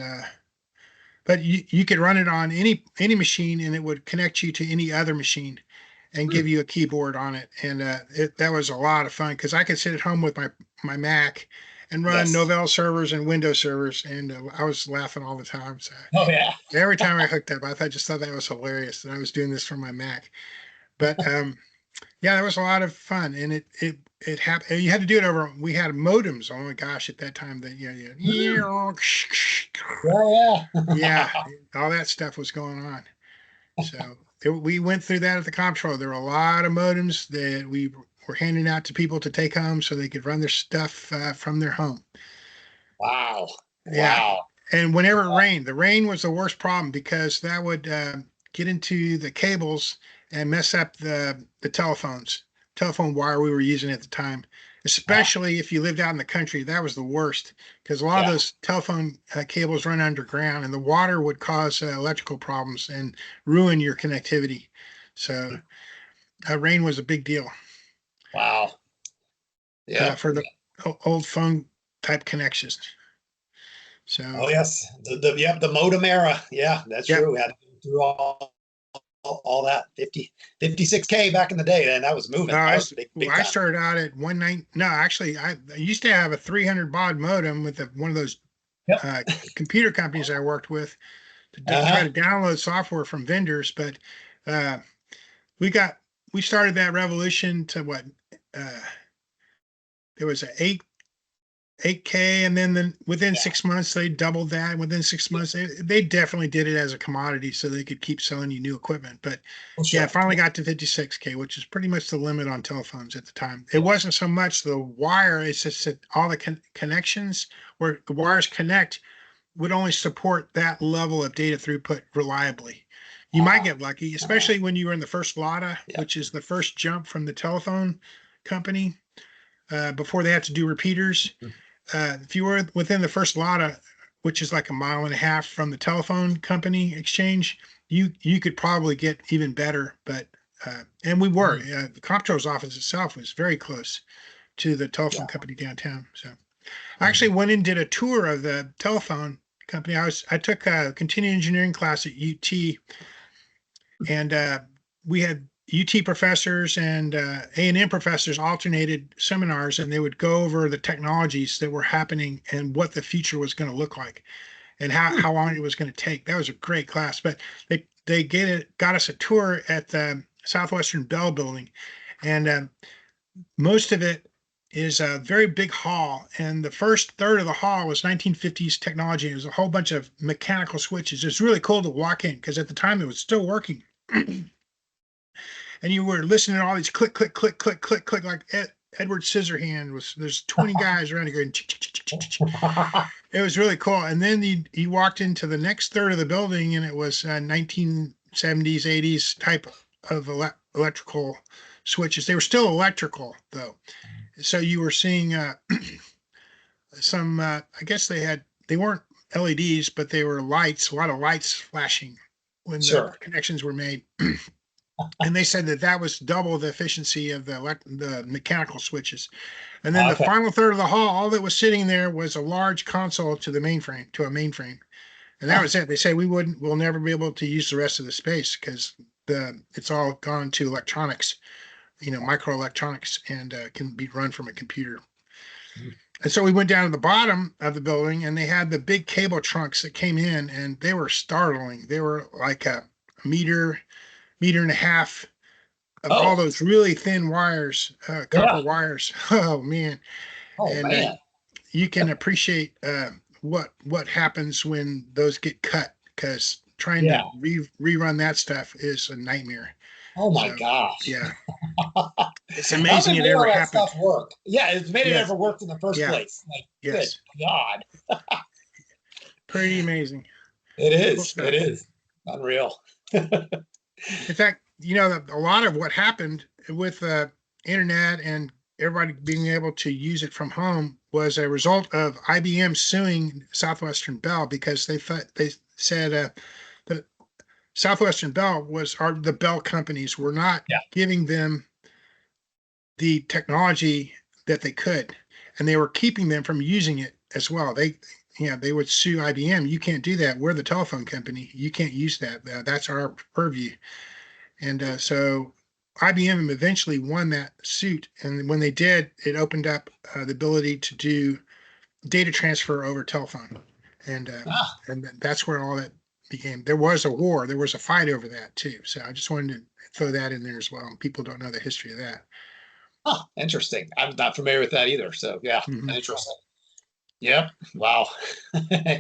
but you could run it on any machine, and it would connect you to any other machine, and Hmm. give you a keyboard on it. And that was a lot of fun because I could sit at home with my Mac and run Yes. Novell servers and Windows servers, and I was laughing all the time. So Oh yeah. every time I hooked up, just thought that was hilarious that I was doing this from my Mac. But yeah, that was a lot of fun, and it happened. You had to do it over. We had modems. Oh my gosh, at that time, that Hmm. yeah, Yeah, yeah, yeah. all that stuff was going on. So we went through that at the Comptroller. There were a lot of modems that we were handing out to people to take home so they could run their stuff from their home. Wow. Yeah. Wow. And whenever it rained, the rain was the worst problem because that would get into the cables and mess up the telephone wire we were using at the time. Ah, Especially if you lived out in the country, that was the worst because a lot of yeah. those telephone cables run underground, and the water would cause electrical problems and ruin your connectivity. So rain was a big deal Wow. Yep. for the old phone type connections. So Oh yes, the modem era. Yeah, that's yeah. true. We had to go through all that 56K back in the day, and that was moving. That was big I time. started out at 19. No, actually, I used to have a 300 baud modem with one of those Yep. computer companies I worked with to try Uh-huh. to download software from vendors. But uh, we got we started that revolution to what? Uh, there was an 8K, and then within Yeah, 6 months they doubled that. Within six yeah, months, they definitely did it as a commodity so they could keep selling you new equipment. But for yeah, it sure. finally Yeah, got to 56K, which is pretty much the limit on telephones at the time. It yeah. wasn't so much the wire; it's just that all the connections where the wires connect would only support that level of data throughput reliably. You might Ah, get lucky, especially when you were in the first LATA, yeah. which is the first jump from the telephone company before they had to do repeaters. If you were within the first LATA, which is like a mile and a half from the telephone company exchange, you could probably get even better. But and we were Mm, the comptroller's office itself was very close to the telephone yeah. company downtown. So I actually Mhm. went and did a tour of the telephone company. I took a continuing engineering class at UT, and we had UT professors and A&M professors alternated seminars, and they would go over the technologies that were happening and what the future was going to look like and Hmm, how long it was going to take. That was a great class. But they got us a tour at the Southwestern Bell building, and most of it is a very big hall, and the first third of the hall was 1950s technology. It was a whole bunch of mechanical switches. It's really cool to walk in because at the time it was still working. And you were listening to all these click, click, click, click, click, click, like Edward Scissorhand was. There's 20 guys around here going. It was really cool. And then you walked into the next third of the building, and it was 1970s, 80s type of electrical switches. They were still electrical though, so you were seeing some. I guess they weren't LEDs, but they were lights. A lot of lights flashing when the Sure. connections were made. And they said that that was double the efficiency of the mechanical switches. And then the Okay. final third of the hall, all that was sitting there was a large console to a mainframe, and that Ah, was it. They say we'll never be able to use the rest of the space because it's all gone to electronics, microelectronics, and can be run from a computer. mm. And so we went down to the bottom of the building, and they had the big cable trunks that came in, and they were startling. They were like a meter, meter and a half of all Oh, those really thin wires, copper yeah. wires. Oh man! Oh, And man. you can appreciate what happens when those get cut because trying to Yeah. rerun that stuff is a nightmare. Oh, my So gosh. yeah, it's How amazing did it made ever all that happened. stuff work? Yeah, it's made it Yes, ever worked in the first yeah, place. Like, good yes, God. pretty amazing, It cool is. It stuff. is. Unreal. In fact, a lot of what happened with internet and everybody being able to use it from home was a result of IBM suing Southwestern Bell because they said that Southwestern Bell the Bell companies were not Yeah. giving them the technology that they could, and they were keeping them from using it as well. They would sue IBM. You can't do that. We're the telephone company. You can't use that. That's our purview. And so IBM eventually won that suit. And when they did, it opened up the ability to do data transfer over telephone. And Ah, that's where all that began. There was a war. There was a fight over that too. So I just wanted to throw that in there as well. People don't know the history of that. huh, interesting. I'm not familiar with that either. So, yeah, Hmm. interesting. Yep. Wow.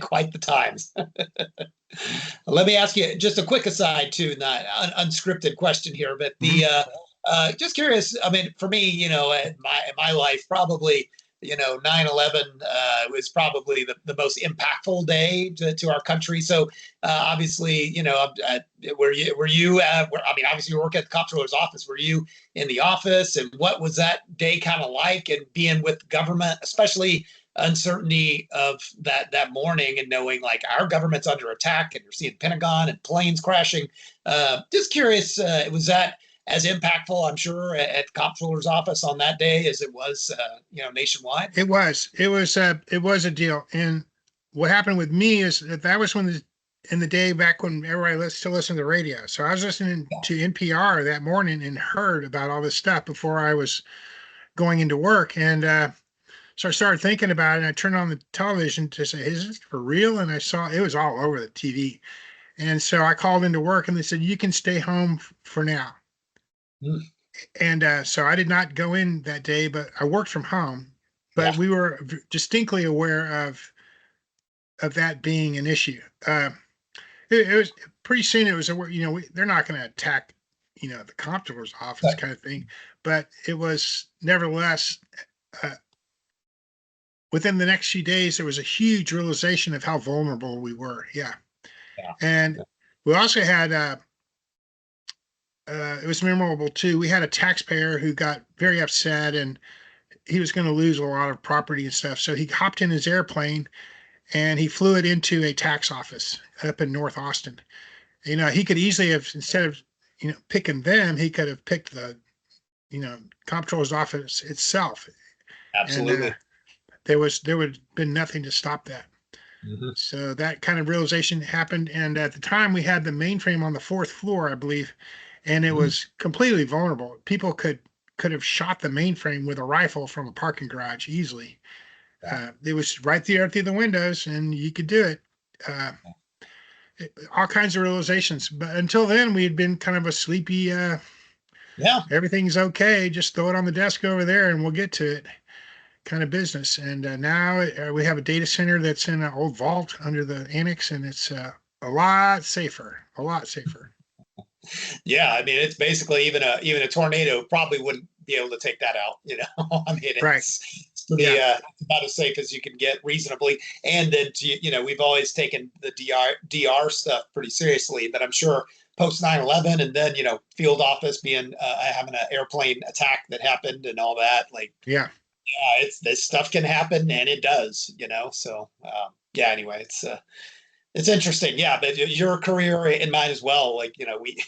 Quite the times. Let me ask you just a quick aside, too, not unscripted question here, but Hmm. just curious. I mean, for me, in my life, probably, 9/11 was probably the most impactful day to our country. So obviously, I mean, obviously you work at the comptroller's office. Were you in the office, and what was that day kind of like, and being with government, especially uncertainty of that morning, and knowing like our government's under attack, and you're seeing Pentagon and planes crashing. Just curious, was that as impactful, I'm sure, at comptroller's office on that day as it was, nationwide? It was a deal. And what happened with me is that was in the day back when everybody still listened to the radio. So I was listening Yeah. to NPR that morning and heard about all this stuff before I was going into work. And so I started thinking about it, and I turned on the television to say, is this for real? And I saw it was all over the TV. And so I called into work, and they said, you can stay home for now. Mm, And so I did not go in that day, but I worked from home. but Yeah. we were distinctly aware of that being an issue. It was pretty soon. It was they're not going to attack the comptroller's office But, kind of thing, but it was nevertheless. Uh, Within the next few days, there was a huge realization of how vulnerable we were. Yeah. yeah. And Yeah. we also had, it was memorable too. We had a taxpayer who got very upset and he was going to lose a lot of property and stuff. So he hopped in his airplane and he flew it into a tax office up in North Austin. He could easily have, instead of, picking them, he could have picked the, comptroller's office itself. And Absolutely. there would have been nothing to stop that. Hmm. So that kind of realization happened. And at the time, we had the mainframe on the fourth floor, I believe, and it Hmm. was completely vulnerable. People could have shot the mainframe with a rifle from a parking garage easily. Yeah. It was right there through the windows, and you could do it. Uh, all kinds of realizations. But until then, we had been kind of a sleepy, Yeah. everything's okay, just throw it on the desk over there and we'll get to it kind of business. And now we have a data center that's in an old vault under the annex, and it's a lot safer, a lot safer. Yeah, I mean, it's basically even a tornado probably wouldn't be able to take that out. I mean, Right. it's pretty Yeah. it's about as safe as you can get reasonably. And then we've always taken the DR stuff pretty seriously, but I'm sure post 9/11 and then field office being having an airplane attack that happened and all that. Like, Yeah. yeah, it's this stuff can happen and it does. So yeah. Anyway, it's interesting, yeah, but your career and mine as well. Like, we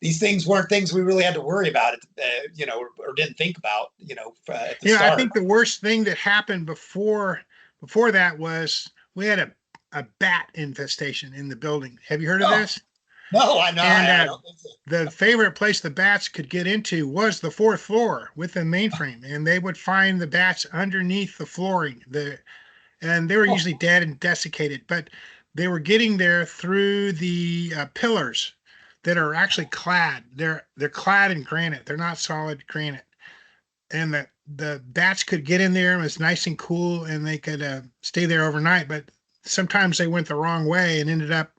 these things weren't things we really had to worry about, or didn't think about, at the I start. think the worst thing that happened before that was we had a bat infestation in the building. Have you heard of Oh this? no, I know, And I don't think so. the favorite place the bats could get into was the fourth floor with the mainframe, and they would find the bats underneath the flooring. And they were Oh, usually dead and desiccated, but they were getting there through the pillars that are actually clad. They're clad in granite. They're not solid granite, and the bats could get in there. It was nice and cool, and they could stay there overnight. But sometimes they went the wrong way and ended up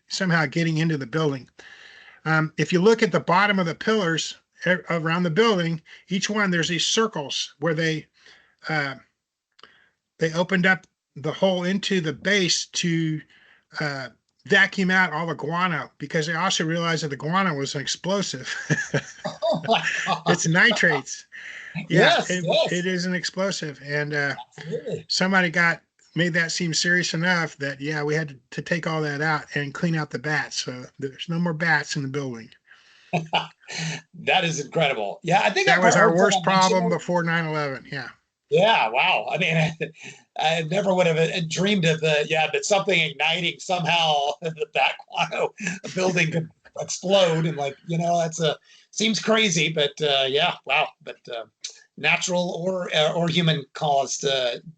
somehow getting into the building. If you look at the bottom of the pillars around the building, each one there's these circles where uh, they opened up the hole into the base to uh, vacuum out all the guano because they also realized that the guano was an explosive. oh my God. It's nitrates. Yeah, Yes, it yes, is an explosive. And absolutely. somebody made that seem serious enough that, yeah, we had to take all that out and clean out the bats. So there's no more bats in the building. That is incredible. Yeah, I think That I've was our heard worst someone mention problem it. before 9/11. Yeah. Yeah, wow. I mean, I never would have dreamed of but something igniting somehow the back guano, a building could explode and like, that's seems crazy, but yeah, wow. But natural or human caused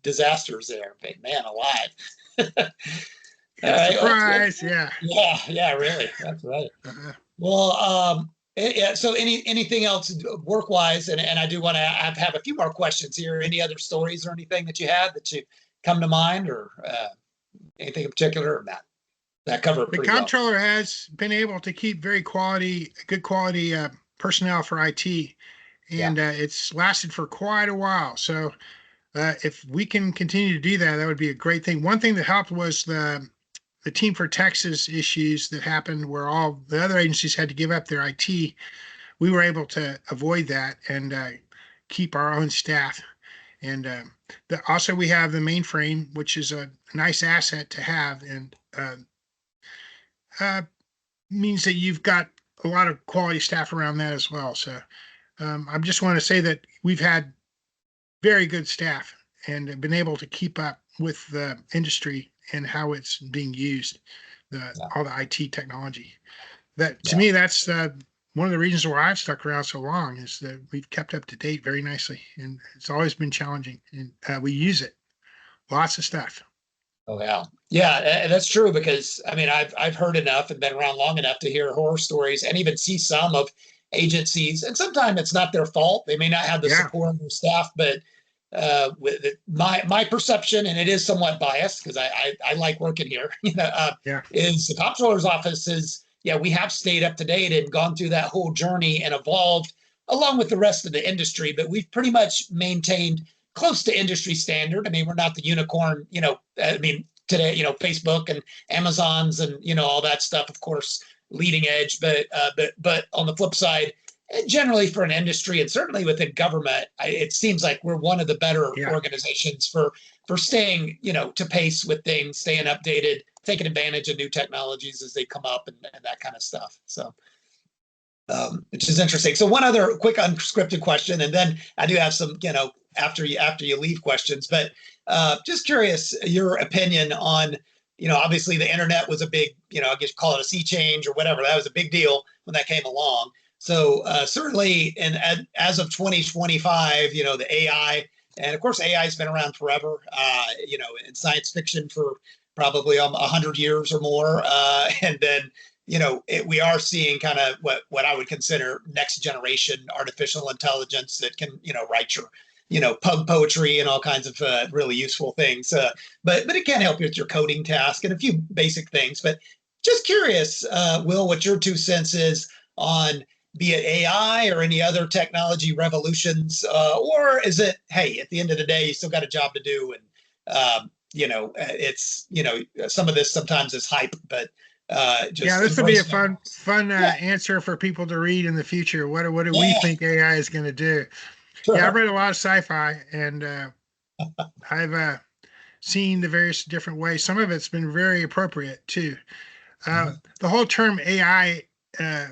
disasters there. But man alive. All Yeah. right. Surprise. Yeah. Yeah, yeah, really. That's right. Uh, Well, yeah, so anything else work wise, and I do want to have a few more questions here. Any other stories or anything that you had that you come to mind, or anything in particular, or that cover it the pretty well? comptroller has been able to keep good quality personnel for IT, Yeah, and it's lasted for quite a while. So if we can continue to do that, that would be a great thing. One thing that helped was the Team for Texas issues that happened, where all the other agencies had to give up their IT. We were able to avoid that and keep our own staff. And also, we have the mainframe, which is a nice asset to have, and uh, means that you've got a lot of quality staff around that as well. So I just want to say that we've had very good staff and have been able to keep up with the industry and how it's being used, yeah, all the IT technology. That to yeah. me, that's one of the reasons why I've stuck around so long is that we've kept up to date very nicely, and it's always been challenging, and we use it lots of stuff. Oh yeah, yeah, and that's true because I mean I've heard enough and been around long enough to hear horror stories and even see some of agencies, and sometimes it's not their fault. They may not have the Yeah, support of their staff, but with my perception, and it is somewhat biased because I like working here. Yeah. Is the comptroller's office is, yeah, we have stayed up to date and gone through that whole journey and evolved along with the rest of the industry, but we've pretty much maintained close to industry standard. I mean, we're not the unicorn, I mean, today, Facebook and Amazon's and, all that stuff, of course, leading edge, but on the flip side, generally for an industry and certainly within government, it seems like we're one of the better Yeah. organizations for staying, to pace with things, staying updated, taking advantage of new technologies as they come up and that kind of stuff. So, which is interesting. So one other quick unscripted question, and then I do have some, after you leave questions, but just curious your opinion on, obviously the internet was a big, I guess call it a sea change or whatever. That was a big deal when that came along. So certainly, and as of 2025, the AI, and of course AI has been around forever, in science fiction for probably 100 years or more, and then we are seeing kind of what I would consider next generation artificial intelligence that can, write your, pug poetry and all kinds of really useful things. But it can help you with your coding task and a few basic things. But just curious, Will, what your 2 cents is on be it AI or any other technology revolutions, or is it, hey, at the end of the day, you still got a job to do, and it's some of this sometimes is hype, but Yeah, just this will be a embrace it. fun Yeah, answer for people to read in the future. What do we yeah, think AI is going to do? Yeah, I've sure. read a lot of sci-fi, and I've seen the various different ways. Some of it's been very appropriate too. Mhm. The whole term AI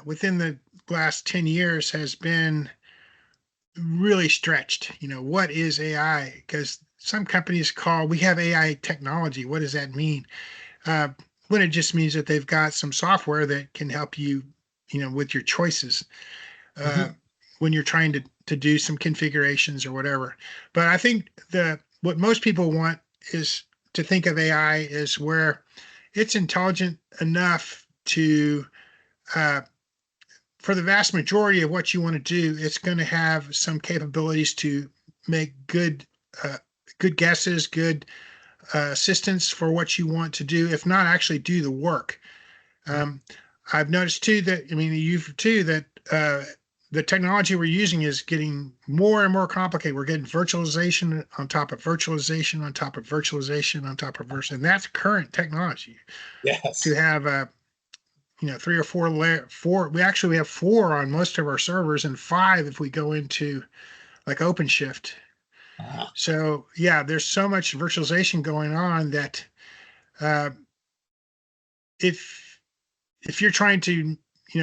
within the last 10 years has been really stretched. What is AI? Because some companies we have AI technology. What does that mean? Uh, when it just means that they've got some software that can help you, with your choices uh, Mhm. when you're trying to do some configurations or whatever. But I think what most people want is to think of AI as where it's intelligent enough to uh, for the vast majority of what you want to do, it's going to have some capabilities to make uh, good guesses, good assistance for what you want to do, if not actually do the work. Um, I've noticed too that, I mean, you've too, that the technology we're using is getting more and more complicated. We're getting virtualization on top of virtualization on top of virtualization on top of virtualization. And that's current technology to Yes. have, 3 or 4 we actually have 4 on most of our servers and 5 if we go into like OpenShift. Uh, So yeah, there's so much virtualization going on that uh, if you're trying to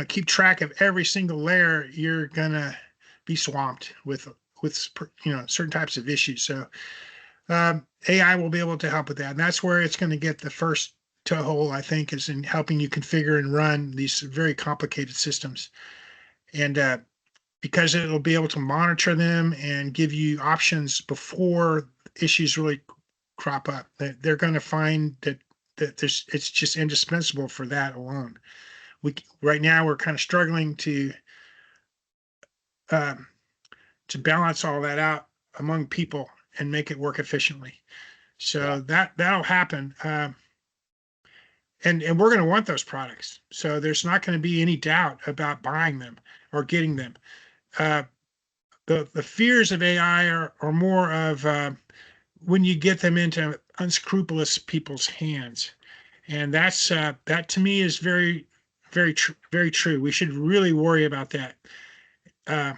keep track of every single layer, you're gonna be swamped with certain types of issues. So AI will be able to help with that, and that's where it's going to get the first toehold, I think, is in helping you configure and run these very complicated systems. And because it'll be able to monitor them and give you options before issues really crop up, they're going to find that it's just indispensable for that alone. We right now we're kind of struggling um, to balance all that out among people and make it work efficiently. yeah. So that'll happen, and we're going to want those products. So there's not going to be any doubt about buying them or getting them. Uh, the fears of AI are more of when you get them into unscrupulous people's hands, and that to me is very true. We should really worry about that. Uh,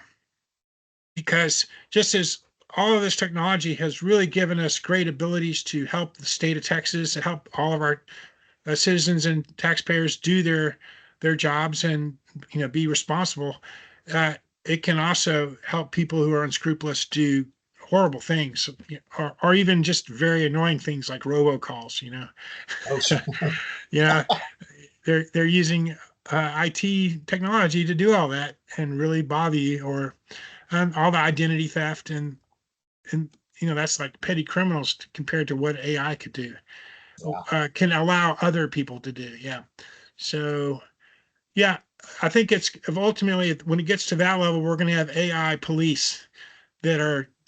because just as all of this technology has really given us great abilities to help the state of Texas, to help all of our citizens and taxpayers do their jobs and be responsible, uh, it can also help people who are unscrupulous do horrible things, or even just very annoying things like robocalls. Oh, sure. You know, they're using IT technology to do all that and really bother you, or all the identity theft and that's like petty criminals compared to what AI could do, Yeah. can allow other people to do. Yeah. So yeah, I think it's ultimately when it gets to that level, we're going to have AI police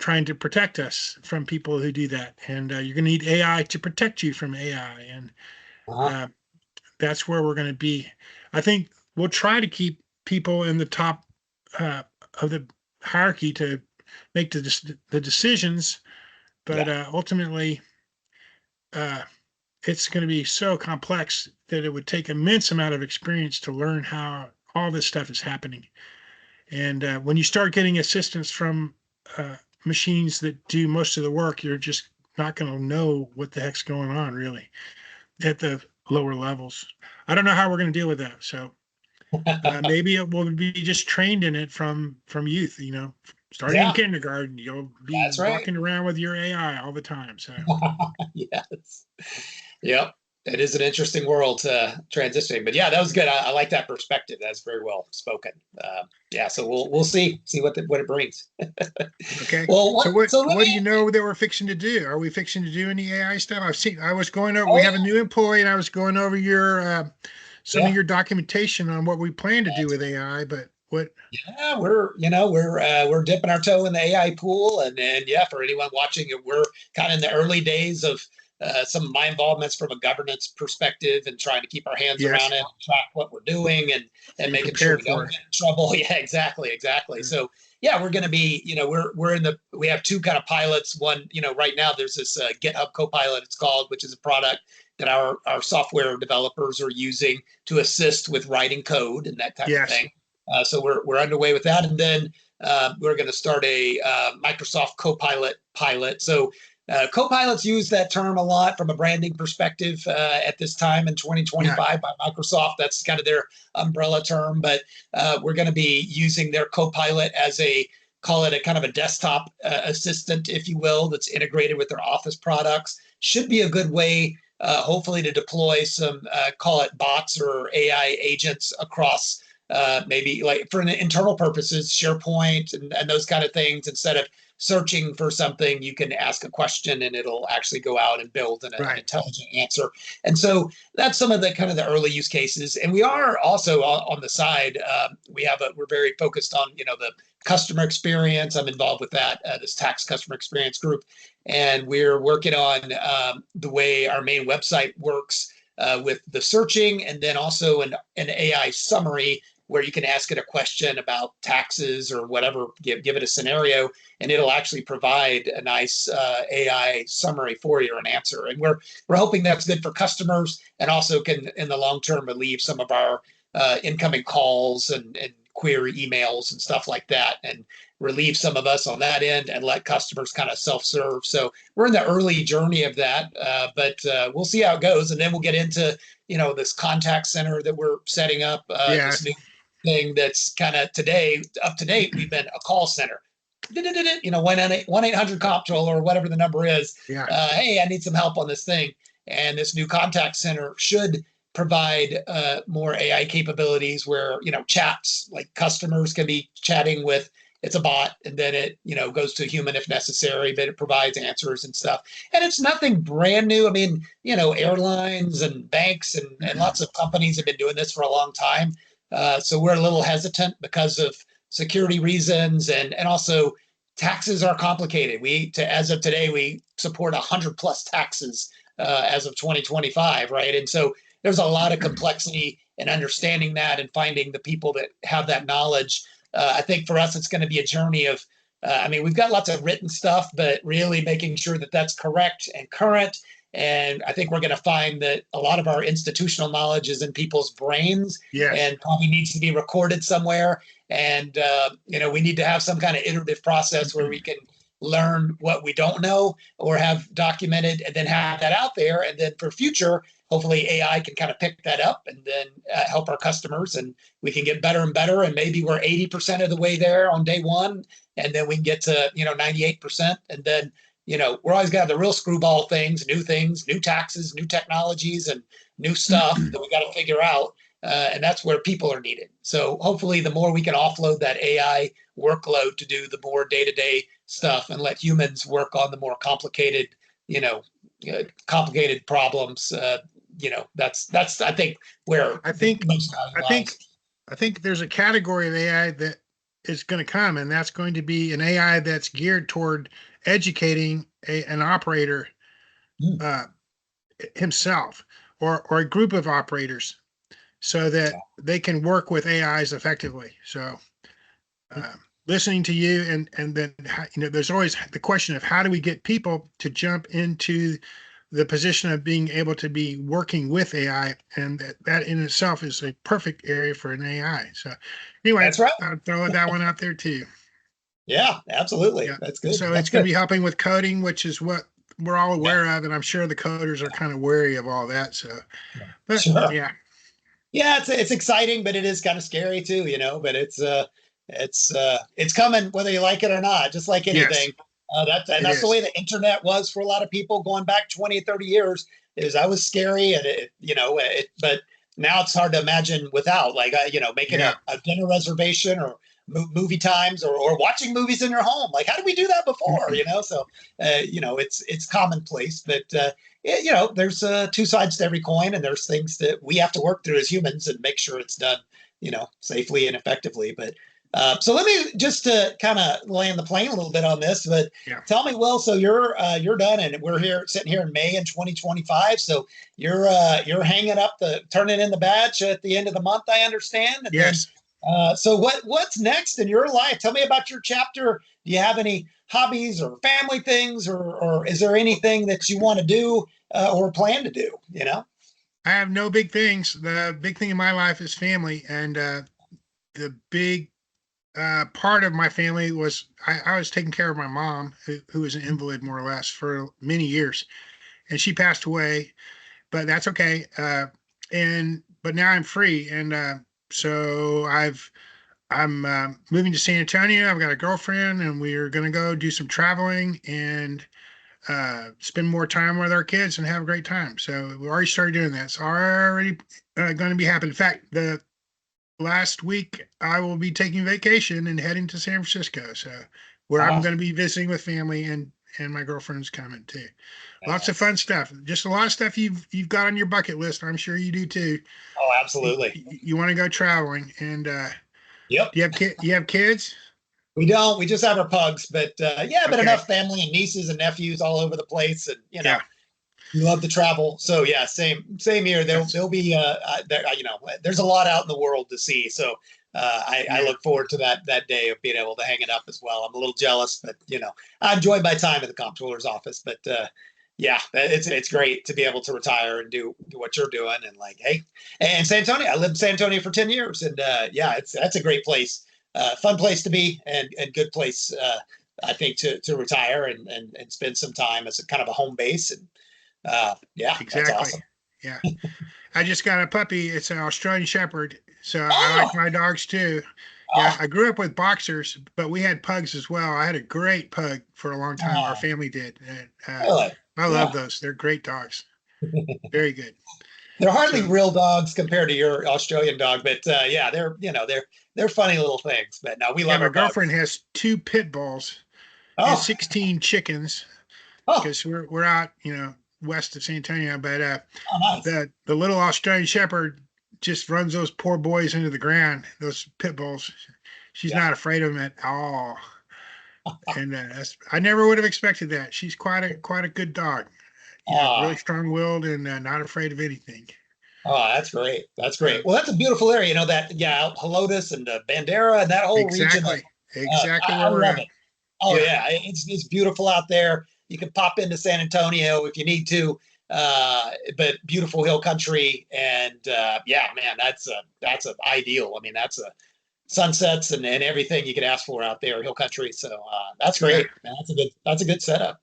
trying to protect us from people who do that. And you're going to need AI to protect you from AI. And Uh-huh. uh, that's where we're going to be. I think we'll try to keep people in the top uh, of the hierarchy to make the decisions, but Yeah. ultimately, uh, it's going to be so complex that it would take immense amount of experience to learn how all this stuff is happening. And when you start getting assistance from uh, machines that do most of the work, you're just not going to know what the heck's going on really at the lower levels. I don't know how we're going to deal with that. So maybe it will be just trained in it from youth. Starting in Yeah, kindergarten, you'll be that's right. walking around with your AI all the time. So Yes. Yep. It is an interesting world transitioning, but yeah, that was good. I like that perspective. That's very well spoken. Yeah, so we'll see what it brings. okay. Well, So what so let what me. do you know that we're fixing to do? Are we fixing to do any AI stuff? I was going over. Oh We yeah, have a new employee, and I was going over your some of yeah. your documentation on what we plan to do with AI. But what? Yeah, we're dipping our toe in the AI pool, and yeah, for anyone watching it, we're kind of in the early days of some of my involvements from a governance perspective, and trying to keep our hands around Yes, it, track what we're doing, so and you're making sure prepared we don't for it. get in trouble. Yeah, exactly. Mm. So yeah, we're going to be, we have two kind of pilots. One, right now there's this GitHub Copilot, it's called, which is a product that our software developers are using to assist with writing code and that type of Yes. thing. So we're underway with that, and then we're going to start a Microsoft Copilot pilot. So Copilots use that term a lot from a branding perspective at this time in Yeah. 2025 by Microsoft. That's kind of their umbrella term, but we're going to be using their Copilot as call it a kind of a desktop assistant, if you will, that's integrated with their Office products. Should be a good way, hopefully, to deploy some, call it bots or AI agents across maybe like for internal purposes, SharePoint and those kind of things. Instead of searching for something, you can ask a question and it'll actually go out and build an Right. intelligent answer. And so that's some of the kind of the early use cases. And we are also on the side, we're very focused on, the customer experience. I'm involved with that, this tax customer experience group. And we're working on the way our main website works with the searching, and then also an AI summary where you can ask it a question about taxes or whatever, give it a scenario, and it'll actually provide a nice AI summary for you, or an answer. And we're hoping that's good for customers, and also can in the long term relieve some of our incoming calls and query emails and stuff like that, and relieve some of us on that end and let customers kind of self-serve. So we're in the early journey of that, but we'll see how it goes, and then we'll get into this contact center that we're setting up, Yeah. this new thing that's kind of today up to date. We've been a call center, 1-800 Comptroller or whatever the number is. Yeah. Hey, I need some help on this thing. And this new contact center should provide more AI capabilities where, chats, like customers can be chatting with, it's a bot, and then it, goes to a human if necessary, but it provides answers and stuff. And it's nothing brand new. I mean, airlines and banks and lots of companies have been doing this for a long time. So we're a little hesitant because of security reasons, and also taxes are complicated. As of today, we support 100 plus taxes as of 2025, right? And so there's a lot of complexity in understanding that and finding the people that have that knowledge. I think for us, it's going to be a journey of, we've got lots of written stuff, but really making sure that that's correct and current. And I think we're going to find that a lot of our institutional knowledge is in people's brains Yes. and probably needs to be recorded somewhere. And, we need to have some kind of iterative process where we can learn what we don't know or have documented, and then have that out there. And then for future, hopefully AI can kind of pick that up and then help our customers, and we can get better and better. And maybe we're 80% of the way there on day one. And then we can get to, 98%. And then, we're always got the real screwball things, new taxes, new technologies, and new stuff that we got to figure out. And that's where people are needed. So hopefully, the more we can offload that AI workload to do the more day-to-day stuff, and let humans work on the more complicated, you know, complicated problems. That's I think where I the think most value I lies. think I think there's a category of AI that is going to come, and that's going to be an AI that's geared toward educating an operator Mm. uh, himself, or a group of operators, so that they can work with AIs effectively. So uh, listening to you, and then there's always the question of how do we get people to jump into the position of being able to be working with AI, and that in itself is a perfect area for an AI. So anyway, That's right. I'll throw that one out there too. Yeah, absolutely. Yeah. That's good. So That's it's going to good. be helping with coding, which is what we're all Yeah, aware of, and I'm sure the coders are kind of wary of all that. So, yeah. but Sure. yeah, Yeah, it's exciting, but it is kind of scary too, but it's coming whether you like it or not, just like yes, anything. And it that's the is. way the internet was for a lot of people going back 20, 30 years. Is that was scary and but now it's hard to imagine without like making Yeah. a dinner reservation or movie times or watching movies in your home. Like how did we do that before? So it's commonplace, but there's two sides to every coin, and there's things that we have to work through as humans and make sure it's done, safely and effectively. But so let me just to kind of land the plane a little bit on this. But Yeah. tell me, Will, so you're done, and we're here sitting here in May in 2025. So you're hanging up turning in the badge at the end of the month, I understand, and then. Yes. So what's next in your life? Tell me about your chapter. Do you have any hobbies or family things, or is there anything that you want to do or plan to do? I have no big things. The big thing in my life is family, and the big part of my family was I was taking care of my mom, who was an invalid more or less for many years, and she passed away, but that's okay. And but now I'm free, and so I'm moving to San Antonio. I've got a girlfriend, and we're going to go do some traveling and spend more time with our kids and have a great time. So we already started doing that. It's already going to be happening. In fact, the last week I will be taking vacation and heading to San Francisco. So where I'm Ah, going to be visiting with family, and my girlfriend's coming too. Lots of nice. fun stuff. Just a lot of stuff you've got on your bucket list. I'm sure you do too. Oh, You, absolutely. you want to go traveling, and Yep. do you have You have kids? We don't. We just have our pugs, but yeah, but Okay. enough family and nieces and nephews all over the place, and Yeah. we love to travel. So yeah, same here. That's There'll be there's a lot out in the world to see. So I yeah. look forward to that day of being able to hang it up as well. I'm a little jealous, but I enjoy my time at the comptroller's office. But yeah, it's great to be able to retire and do what you're doing. And like, hey, and San Antonio, I lived in San Antonio for 10 years, and yeah, that's a great place, fun place to be, and good place. I think to retire and spend some time as a kind of a home base. And yeah, that's Exactly. awesome. Yeah. I just got a puppy. It's an Australian Shepherd. So I like Oh, my dogs too. Yeah, oh, I grew up with boxers, but we had pugs as well. I had a great pug for a long time. Our oh, family did. And, really? I love Yeah. those. They're great dogs. Very good. They're hardly So real dogs compared to your Australian dog, but yeah, they're funny little things. But no, we yeah, love my our girlfriend bugs. has two pit bulls and Oh, 16 chickens oh, because we're out, west of San Antonio. But oh, nice. the little Australian Shepherd just runs those poor boys into the ground. Those pit bulls. She's Yeah. not afraid of them at all. And I never would have expected that. She's quite a good dog. Really Ah, strong-willed and not afraid of anything. oh, that's great. That's great. So Well, that's a beautiful area. That yeah, Helotes and Bandera and that whole region. exactly, exactly I where we're love at. it. Oh Yeah, yeah, it's beautiful out there. You can pop into San Antonio if you need to, but beautiful hill country, and yeah, man, that's a ideal. I mean, that's a sunsets and everything you could ask for out there, hill country. So that's yeah. great, man. That's a good setup.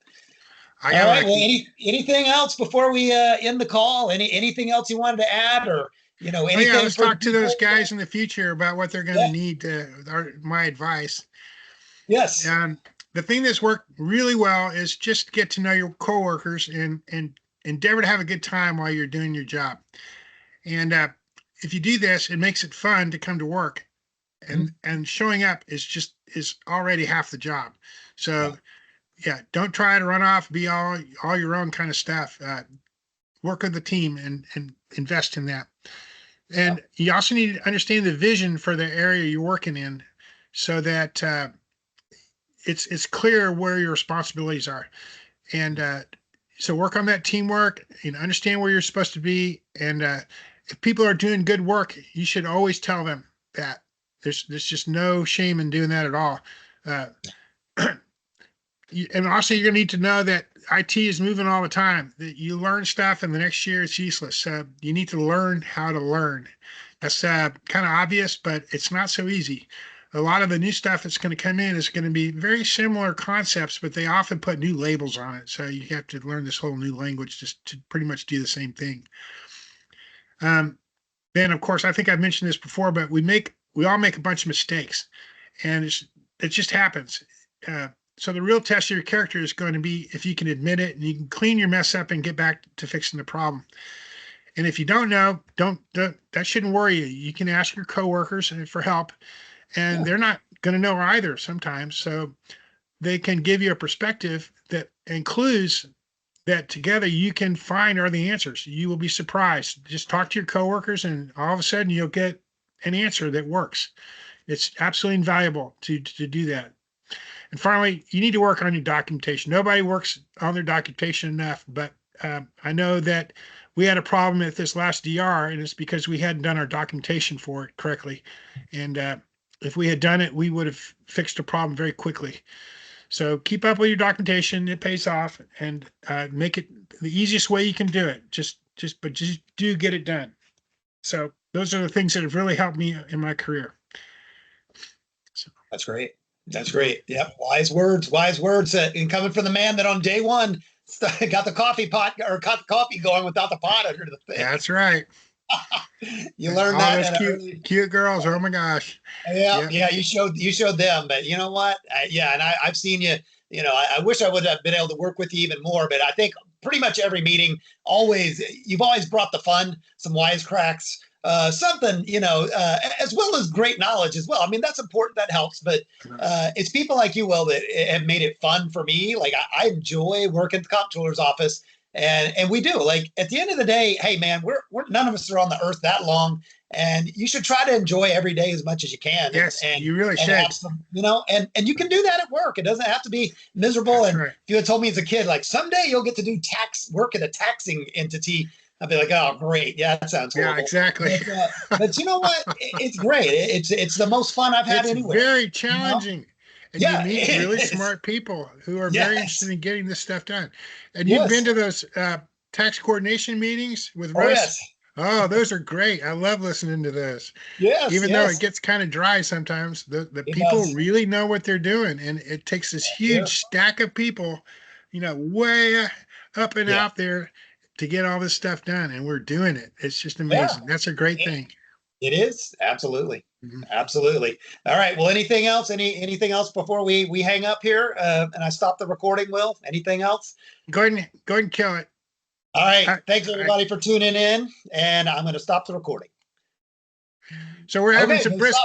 I All got right. Well, lucky. anything else before we end the call? Anything else you wanted to add, or Oh yeah, anything let's for the talk to those people? guys in the future about what they're going to Yeah. need my advice. Yes. And the thing that's worked really well is just get to know your coworkers and endeavor to have a good time while you're doing your job. And if you do this, it makes it fun to come to work. Mhm. And showing up is already half the job. Yeah. So yeah, don't try to run off, be all your own kind of stuff. Work with the team and invest in that. Yeah. And you also need to understand the vision for the area you're working in. so that it's clear where your responsibilities are. And so work on that teamwork and understand where you're supposed to be. And if people are doing good work, you should always tell them that. There's just no shame in doing that at all. Uh, and also, you're going to need to know that IT is moving all the time. That you learn stuff, and the next year it's useless. You need to learn how to learn. That's kind of obvious, but it's not so easy. A lot of the new stuff that's going to come in is going to be very similar concepts, but they often put new labels on it. So you have to learn this whole new language just to pretty much do the same thing. Then, of course, I think I've mentioned this before, but we all make a bunch of mistakes, and it just happens. So the real test of your character is going to be if you can admit it and you can clean your mess up and get back to fixing the problem. And if you don't know, that shouldn't worry you. You can ask your coworkers for help, and they're not going to know either sometimes. So they can give you a perspective that includes that together you can find are the answers. You will be surprised. Just talk to your coworkers, and all of a sudden you'll get an answer that works. It's absolutely invaluable to do that. And finally, you need to work on your documentation. Nobody works on their documentation enough, but I know that we had a problem at this last DR, and it's because we hadn't done our documentation for it correctly. And if we had done it, we would have fixed the problem very quickly. So keep up with your documentation. It pays off, and make it the easiest way you can do it. Just do get it done. So those are the things that have really helped me in my career. So. That's great. That's great. Yep. Wise words, and coming from the man that on day one got the coffee pot or got the coffee going without the pot under the thing. That's right. You learned that. Those cute girls. Oh my gosh. Yeah. You showed them, but you know what? And I've seen you. You know, I wish I would have been able to work with you even more, but I think pretty much every meeting, you've always brought the fun, some wisecracks, something, as well as great knowledge as well. I mean, that's important. That helps. But it's people like you, Will, that have made it fun for me. Like I enjoy working at the comptroller's office. And we do. Like at the end of the day, hey man, we're none of us are on the earth that long, and you should try to enjoy every day as much as you can. Yes, and you really should. Have some, and you can do that at work. It doesn't have to be miserable. That's right. If you had told me as a kid, like someday you'll get to do work at a taxing entity, I'd be like, oh, great. Yeah, that sounds horrible. Yeah, exactly. But you know what? It's great. It's the most fun I've had anywhere. It's very challenging. And you meet really smart people who are very interested in getting this stuff done. And you've been to those tax coordination meetings with Russ? Yes. Oh, those are great. I love listening to those. Yes. Even though it gets kind of dry sometimes, the people really know what they're doing. And it takes this huge stack of people, way up and out there to get all this stuff done. And we're doing it. It's just amazing. That's a great thing. It is. Absolutely. Mm-hmm. Absolutely. All right. Well, anything else? Anything else before we hang up here? And I stop the recording, Will? Anything else? Go ahead and kill it. All right. Thanks everybody for tuning in. And I'm going to stop the recording. So we're having some brisk